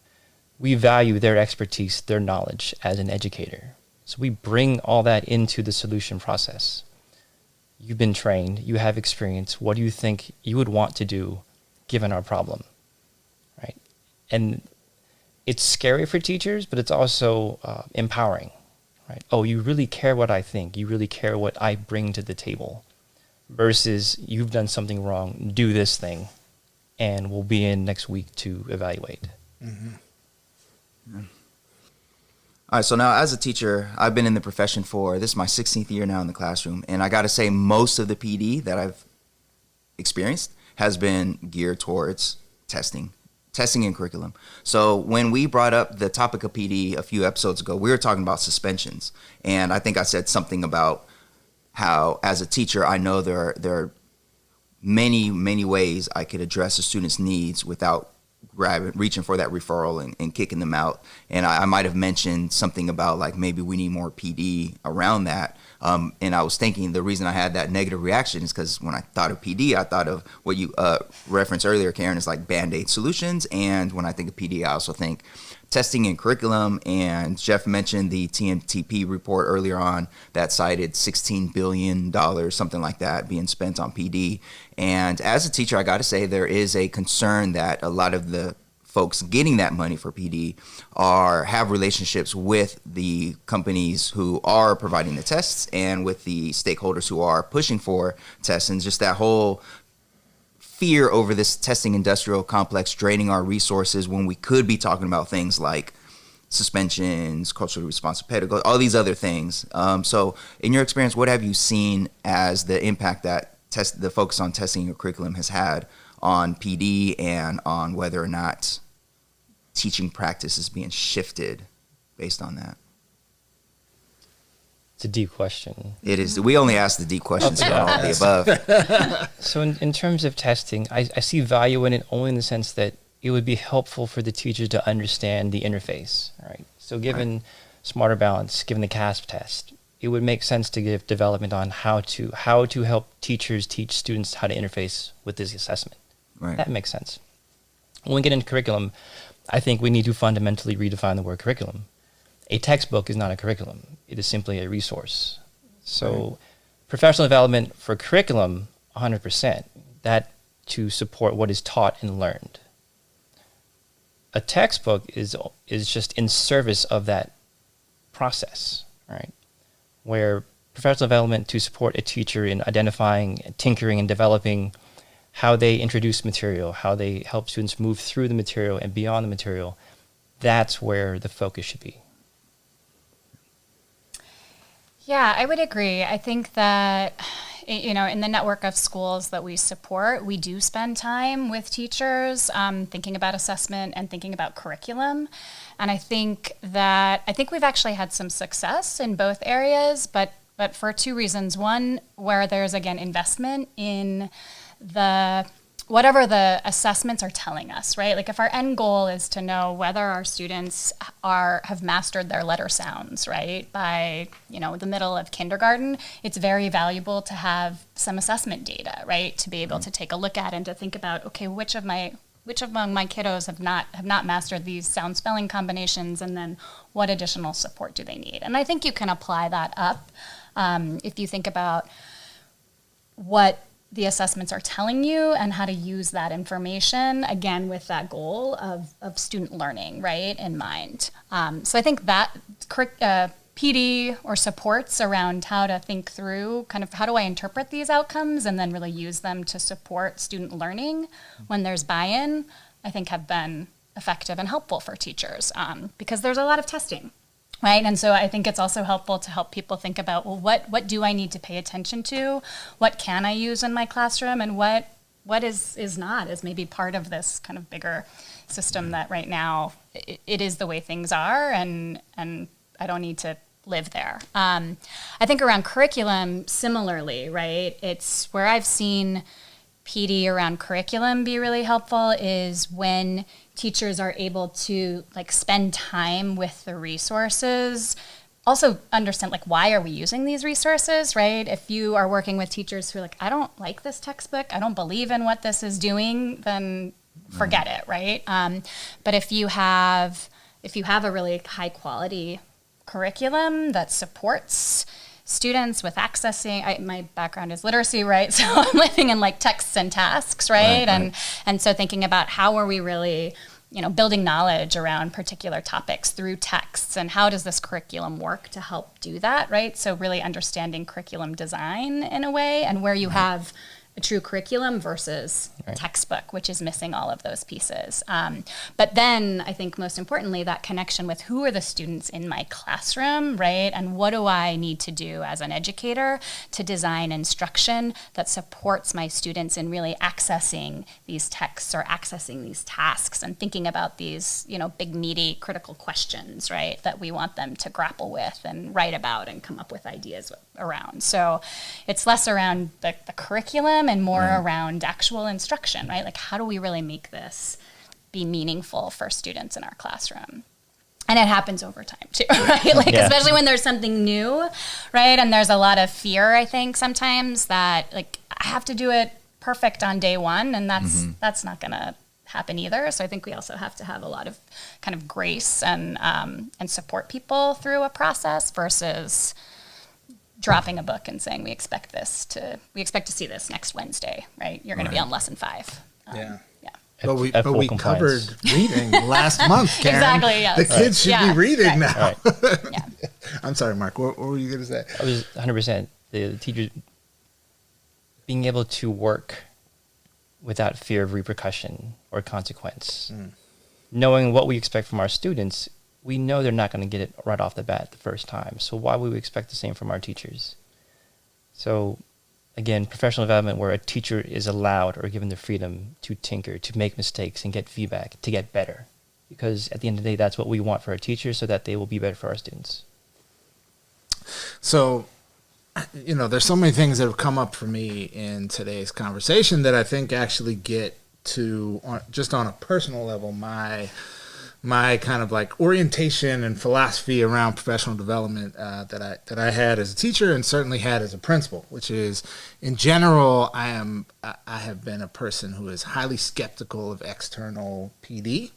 we value their expertise, their knowledge as an educator. So we bring all that into the solution process. You've been trained, you have experience. What do you think you would want to do given our problem, right? And it's scary for teachers, but it's also empowering, right? Oh, you really care what I think. You really care what I bring to the table versus you've done something wrong, do this thing, and we'll be in next week to evaluate. Mm-hmm. Yeah. All right, so now as a teacher, I've been in the profession this is my 16th year now in the classroom, and I got to say most of the PD that I've experienced has been geared towards testing and curriculum. So when we brought up the topic of PD a few episodes ago, we were talking about suspensions, and I think I said something about how as a teacher, I know there are many, many ways I could address a student's needs without reaching for that referral and kicking them out. And I might have mentioned something about like maybe we need more PD around that. And I was thinking the reason I had that negative reaction is because when I thought of PD, I thought of what you referenced earlier, Karin, is like Band-Aid solutions. And when I think of PD, I also think testing and curriculum. And Jeff mentioned the TMTP report earlier on that cited $16 billion, something like that, being spent on PD. And as a teacher, I got to say there is a concern that a lot of the folks getting that money for PD have relationships with the companies who are providing the tests and with the stakeholders who are pushing for tests, and just that whole fear over this testing industrial complex draining our resources when we could be talking about things like suspensions, culturally responsive pedagogy, all these other things. So in your experience, what have you seen as the impact that the focus on testing your curriculum has had on PD and on whether or not teaching practice is being shifted based on that? It's a deep question. It is. We only ask the deep questions about all the above. So in terms of testing, I see value in it only in the sense that it would be helpful for the teacher to understand the interface, right? So given Smarter Balance, given the CASP test, it would make sense to give development on how to help teachers teach students how to interface with this assessment. Right. That makes sense. When we get into curriculum, I think we need to fundamentally redefine the word curriculum. A textbook is not a curriculum. It is simply a resource. So professional development for curriculum, 100%, that to support what is taught and learned. A textbook is just in service of that process, right? Where professional development to support a teacher in identifying, tinkering, and developing how they introduce material, how they help students move through the material and beyond the material, that's where the focus should be. Yeah, I would agree. I think that, in the network of schools that we support, we do spend time with teachers thinking about assessment and thinking about curriculum. And I think we've actually had some success in both areas, but for two reasons. One, where there's, again, investment in whatever the assessments are telling us, right? Like if our end goal is to know whether our students have mastered their letter sounds, right, by, the middle of kindergarten, it's very valuable to have some assessment data, right, to be able to take a look at and to think about, okay, which among my kiddos have not mastered these sound spelling combinations, and then what additional support do they need? And I think you can apply that up if you think about what the assessments are telling you and how to use that information, again, with that goal of student learning, right, in mind. So I think that PD or supports around how to think through kind of how do I interpret these outcomes and then really use them to support student learning when there's buy-in, I think have been effective and helpful for teachers because there's a lot of testing, Right. And so I think it's also helpful to help people think about, well, what do I need to pay attention to? What can I use in my classroom? And what is not, is maybe part of this kind of bigger system that right now it is the way things are, and I don't need to live there. I think around curriculum, similarly, right? It's where I've seen PD around curriculum be really helpful is when teachers are able to like spend time with the resources, also understand like why are we using these resources, right? If you are working with teachers who are like, I don't like this textbook, I don't believe in what this is doing, then forget it, right? But if you have a really high quality curriculum that supports students with accessing, my background is literacy, right? So I'm living in like texts and tasks, right? And so thinking about how are we really, building knowledge around particular topics through texts, and how does this curriculum work to help do that, right? So really understanding curriculum design in a way, and where you have a true curriculum versus a textbook, which is missing all of those pieces. But then I think most importantly, that connection with who are the students in my classroom, right? And what do I need to do as an educator to design instruction that supports my students in really accessing these texts or accessing these tasks and thinking about these, big, meaty, critical questions, right? That we want them to grapple with and write about and come up with ideas around. So it's less around the curriculum and more around actual instruction, right? Like, how do we really make this be meaningful for students in our classroom? And it happens over time too, right? Like, especially when there's something new, right? And there's a lot of fear, I think, sometimes that like I have to do it perfect on day one, and that's not gonna happen either. So I think we also have to have a lot of kind of grace and support people through a process versus dropping a book and saying we expect to see this next Wednesday, right? You're going to be on lesson 5. But we covered reading last month, Karen. Exactly. Yes. The kids should be reading now. Yeah. I'm sorry, Mark. What were you going to say? I was 100%. The teachers being able to work without fear of repercussion or consequence, knowing what we expect from our students. We know they're not going to get it right off the bat the first time. So why would we expect the same from our teachers? So again, professional development where a teacher is allowed or given the freedom to tinker, to make mistakes and get feedback, to get better. Because at the end of the day, that's what we want for our teachers so that they will be better for our students. So, there's so many things that have come up for me in today's conversation that I think actually get to, just on a personal level, my kind of like orientation and philosophy around professional development that I had as a teacher and certainly had as a principal, which is, in general, I have been a person who is highly skeptical of external PD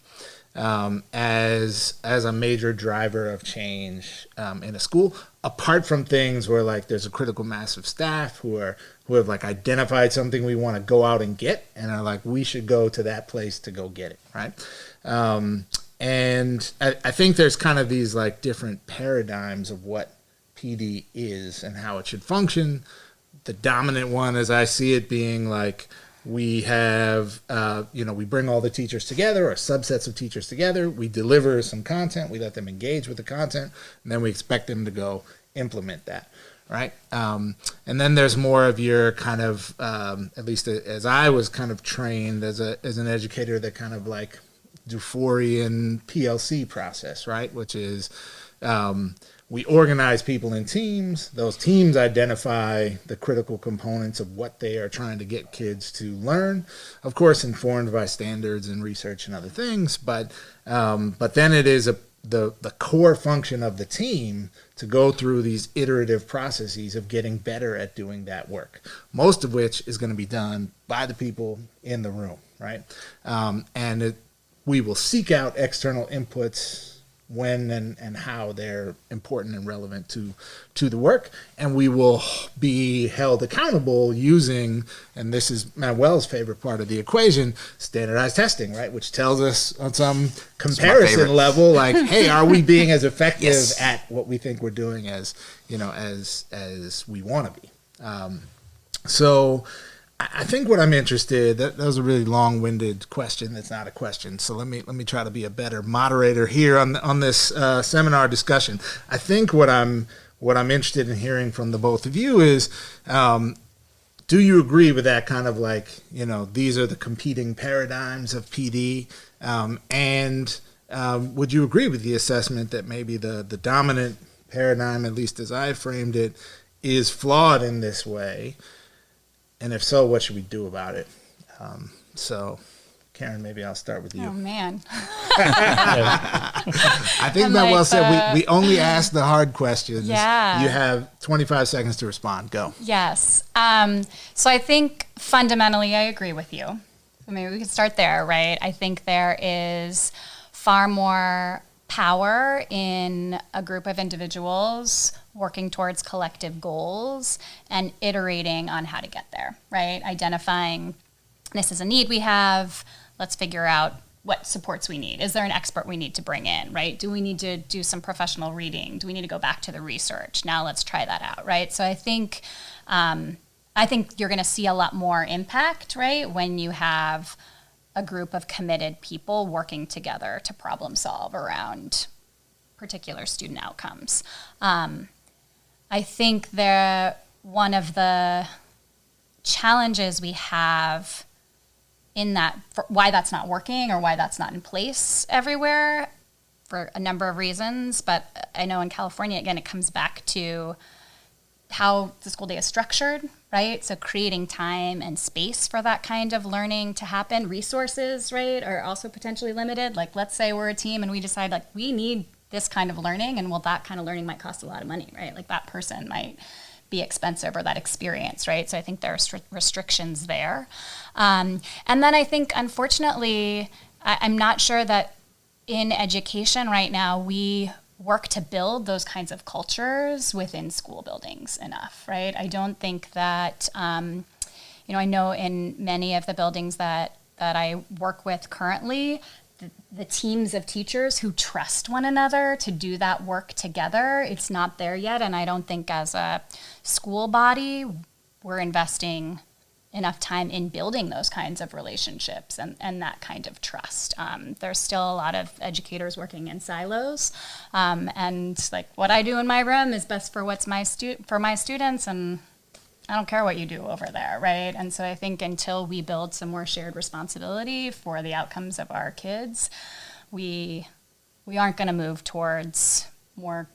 as a major driver of change in a school. Apart from things where like there's a critical mass of staff who have like identified something we want to go out and get and are like, we should go to that place to go get it, right? And I think there's kind of these like different paradigms of what PD is and how it should function. The dominant one, as I see it, being like we have, we bring all the teachers together or subsets of teachers together. We deliver some content. We let them engage with the content, and then we expect them to go implement that. Right. And then there's more of your kind of, at least as I was kind of trained as an educator, that kind of like Duforian PLC process, right? Which is we organize people in teams. Those teams identify the critical components of what they are trying to get kids to learn, of course, informed by standards and research and other things. But then it is the core function of the team to go through these iterative processes of getting better at doing that work, most of which is going to be done by the people in the room, right? We will seek out external inputs when and how they're important and relevant to the work, and we will be held accountable using, and this is Manuel's favorite part of the equation, standardized testing, right? Which tells us on some comparison level, like, hey, are we being as effective at what we think we're doing as we want to be? So I think what I'm interested, that was a really long-winded question. That's not a question. So let me try to be a better moderator here on this seminar discussion. I think what I'm interested in hearing from the both of you is, do you agree with that kind of like, these are the competing paradigms of PD? And would you agree with the assessment that maybe the dominant paradigm, at least as I framed it, is flawed in this way? And if so, what should we do about it? So, Karin, maybe I'll start with you. Oh, man. I think that well said. We only ask the hard questions. Yeah. You have 25 seconds to respond. Go. Yes. So I think fundamentally I agree with you. So maybe we could start there, right? I think there is far more power in a group of individuals working towards collective goals and iterating on how to get there, right? Identifying this is a need we have. Let's figure out what supports we need. Is there an expert we need to bring in, right? Do we need to do some professional reading? Do we need to go back to the research? Now let's try that out, right? So I think you're going to see a lot more impact, right, when you have a group of committed people working together to problem solve around particular student outcomes. I think one of the challenges we have in that, why that's not working or why that's not in place everywhere for a number of reasons, but I know in California, again, it comes back to how the school day is structured, right? So creating time and space for that kind of learning to happen. Resources, right, are also potentially limited. Like, let's say we're a team and we decide, like, we need this kind of learning, and well, that kind of learning might cost a lot of money, right? Like, that person might be expensive, or that experience, right? So I think there are restrictions there. And then I think, unfortunately, I'm not sure that in education right now, we work to build those kinds of cultures within school buildings enough, right? I don't think that, I know in many of the buildings that I work with currently, the teams of teachers who trust one another to do that work together, it's not there yet. And I don't think as a school body, we're investing enough time in building those kinds of relationships and that kind of trust. There's still a lot of educators working in silos. And like, what I do in my room is best for for my students, and I don't care what you do over there, right? And so I think until we build some more shared responsibility for the outcomes of our kids, we aren't going to move towards more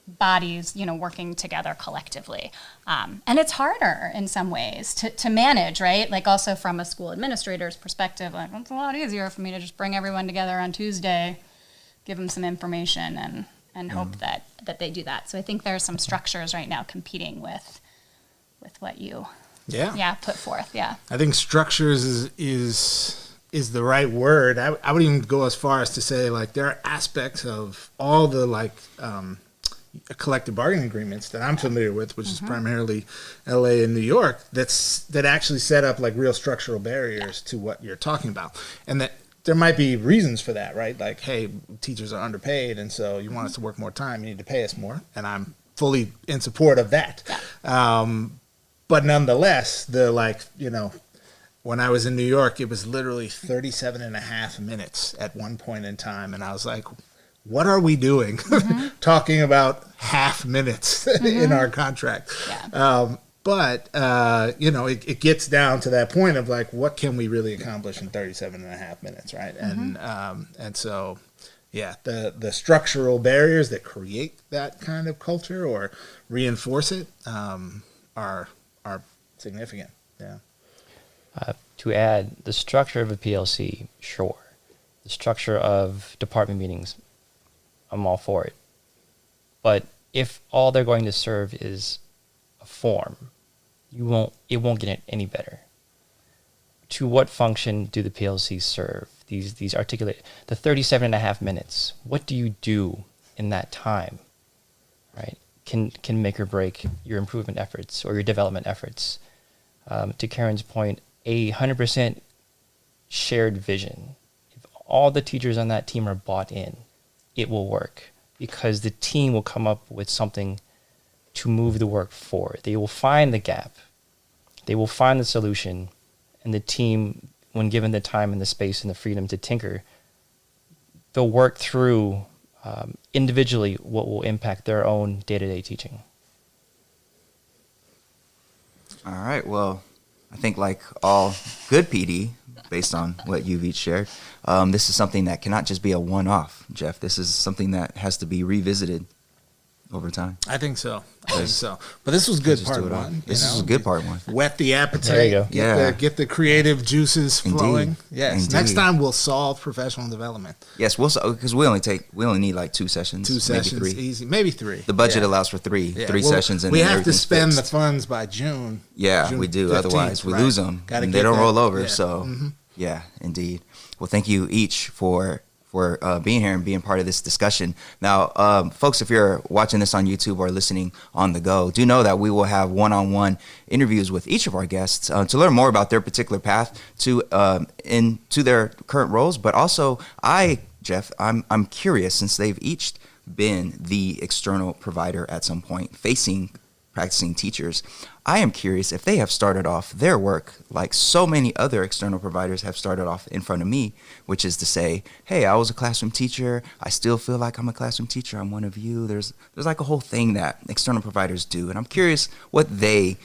bodies, working together collectively. And it's harder in some ways to manage, right? Like, also from a school administrator's perspective, like, it's a lot easier for me to just bring everyone together on Tuesday, give them some information and hope that they do that. So I think there are some structures right now competing with what you put forth. Yeah. I think structures is the right word. I would even go as far as to say, like, there are aspects of all the collective bargaining agreements that I'm familiar with, which is primarily LA and New York, that actually set up like real structural barriers to what you're talking about. And that there might be reasons for that, right? Like, hey, teachers are underpaid, and so you want us to work more time, you need to pay us more. And I'm fully in support of that. Yeah. But nonetheless, when I was in New York, it was literally 37 and a half minutes at one point in time. And I was like, what are we doing talking about half minutes in our contract? Yeah. But it gets down to that point of like, what can we really accomplish in 37 and a half minutes, right? And so, yeah, the structural barriers that create that kind of culture or reinforce it are significant. Yeah. To add, the structure of a PLC, sure. The structure of department meetings, I'm all for it. But if all they're going to serve is a form, it won't get any better. To what function do the PLCs serve? These articulate the 37 and a half minutes. What do you do in that time? Right? Can make or break your improvement efforts or your development efforts. To Karin's point, 100% shared vision. If all the teachers on that team are bought in, it will work because the team will come up with something to move the work forward. They will find the gap they will find the solution, and the team, when given the time and the space and the freedom to tinker, they'll work through individually what will impact their own day-to-day teaching. All right. Well, I think like all good PD, based on what you've each shared, this is something that cannot just be a one-off, Jeff. This is something that has to be revisited over time. I think so. But this was good part one. This is a good part one. Whet the appetite. There you go. Get the creative juices flowing. Yes. Indeed. Next time we'll solve professional development. Yes, because we only need like 2 sessions. 2 sessions, maybe 3. Easy. Maybe 3. The budget allows for 3 sessions, and we then have to spend fixed. the funds by June. Yeah, June we do. 15th, Otherwise, we right. lose them. Gotta And get they don't that. roll over. Yeah. So, yeah, indeed. Well, thank you each for being here and being part of this discussion. Now, folks, if you're watching this on YouTube or listening on the go, do know that we will have one-on-one interviews with each of our guests to learn more about their particular path to their current roles. But also, Jeff, I'm curious, since they've each been the external provider at some point, facing practicing teachers, I am curious if they have started off their work like so many other external providers have started off in front of me, which is to say, hey, I was a classroom teacher. I still feel like I'm a classroom teacher. I'm one of you. There's like a whole thing that external providers do. And I'm curious what they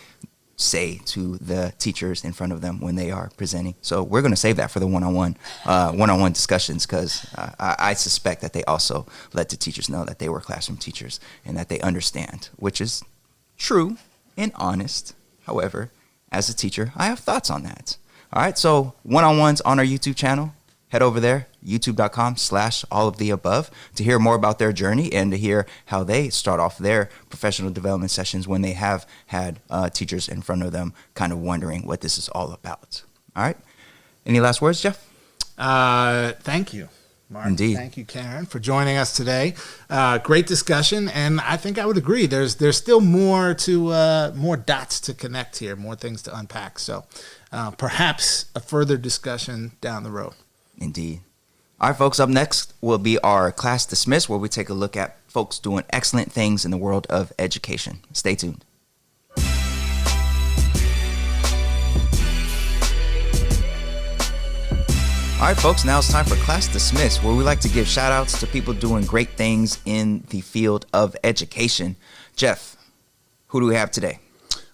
say to the teachers in front of them when they are presenting. So we're going to save that for the one-on-one discussions, because I suspect that they also let the teachers know that they were classroom teachers and that they understand, which is true and honest. However, as a teacher, I have thoughts on that. All right, so one-on-ones on our YouTube channel. Head over there, youtube.com/alloftheabove, to hear more about their journey and to hear how they start off their professional development sessions when they have had teachers in front of them kind of wondering what this is all about. All right, any last words, Jeff? Thank you, Mark. Indeed. Thank you, Karin, for joining us today. Great discussion, and I think I would agree. There's still more dots to connect here, more things to unpack. So perhaps a further discussion down the road. Indeed. All right, folks, up next will be our Class Dismissed, where we take a look at folks doing excellent things in the world of education. Stay tuned. All right, folks, now it's time for Class Dismissed, where we like to give shout outs to people doing great things in the field of education. Jeff, who do we have today?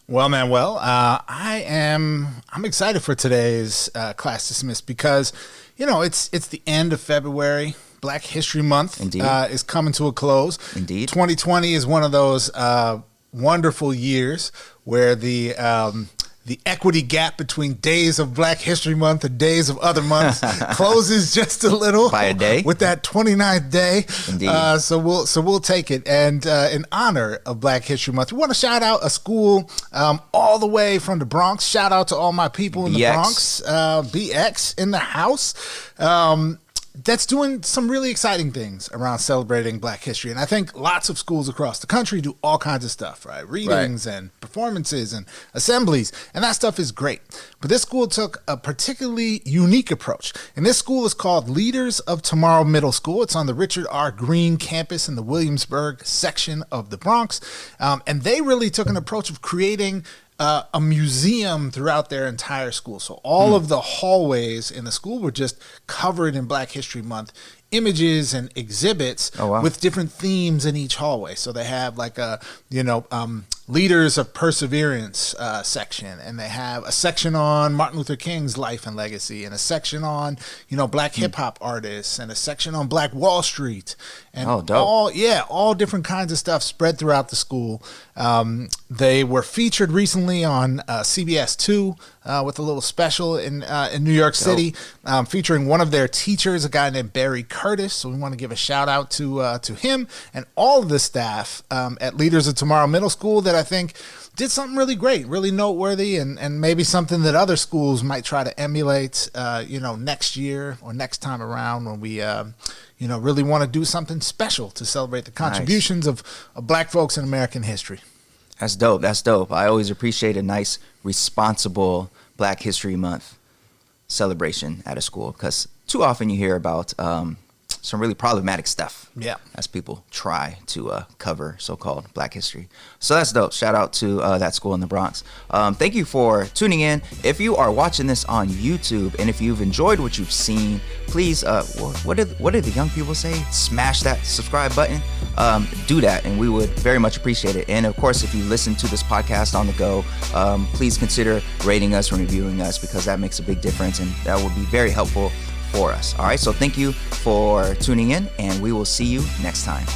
Well, Manuel, I'm excited for today's Class Dismissed because, it's the end of February. Black History Month is coming to a close. Indeed. 2020 is one of those wonderful years where the equity gap between days of Black History Month and days of other months closes just a little by a day with that 29th day. Indeed. So we'll take it. And in honor of Black History Month, we want to shout out a school all the way from the Bronx. Shout out to all my people in the Bronx. BX in the house. That's doing some really exciting things around celebrating Black history. And I think lots of schools across the country do all kinds of stuff, right? Readings and performances and assemblies, and that stuff is great. But this school took a particularly unique approach. And this school is called Leaders of Tomorrow Middle School. It's on the Richard R. Green campus in the Williamsburg section of the Bronx. And they really took an approach of creating a museum throughout their entire school. So all of the hallways in the school were just covered in Black History Month images and exhibits with different themes in each hallway. So they have like a, Leaders of Perseverance section, and they have a section on Martin Luther King's life and legacy, and a section on, Black hip hop artists, and a section on Black Wall Street, and all different kinds of stuff spread throughout the school. They were featured recently on CBS 2 with a little special in New York City, featuring one of their teachers, a guy named Barry Curtis. So we want to give a shout out to him and all of the staff at Leaders of Tomorrow Middle School that I think did something really great, really noteworthy, and maybe something that other schools might try to emulate, next year or next time around when we, really want to do something special to celebrate the contributions of Black folks in American history. That's dope. That's dope. I always appreciate a nice, responsible Black History Month celebration at a school, because too often you hear about some really problematic stuff. Yeah. As people try to cover so-called Black history. So that's dope. Shout out to that school in the Bronx. Thank you for tuning in. If you are watching this on YouTube and if you've enjoyed what you've seen, please, what did the young people say? Smash that subscribe button. Do that, and we would very much appreciate it. And of course, if you listen to this podcast on the go, please consider rating us and reviewing us, because that makes a big difference, and that will be very helpful for us. All right, so thank you for tuning in, and we will see you next time.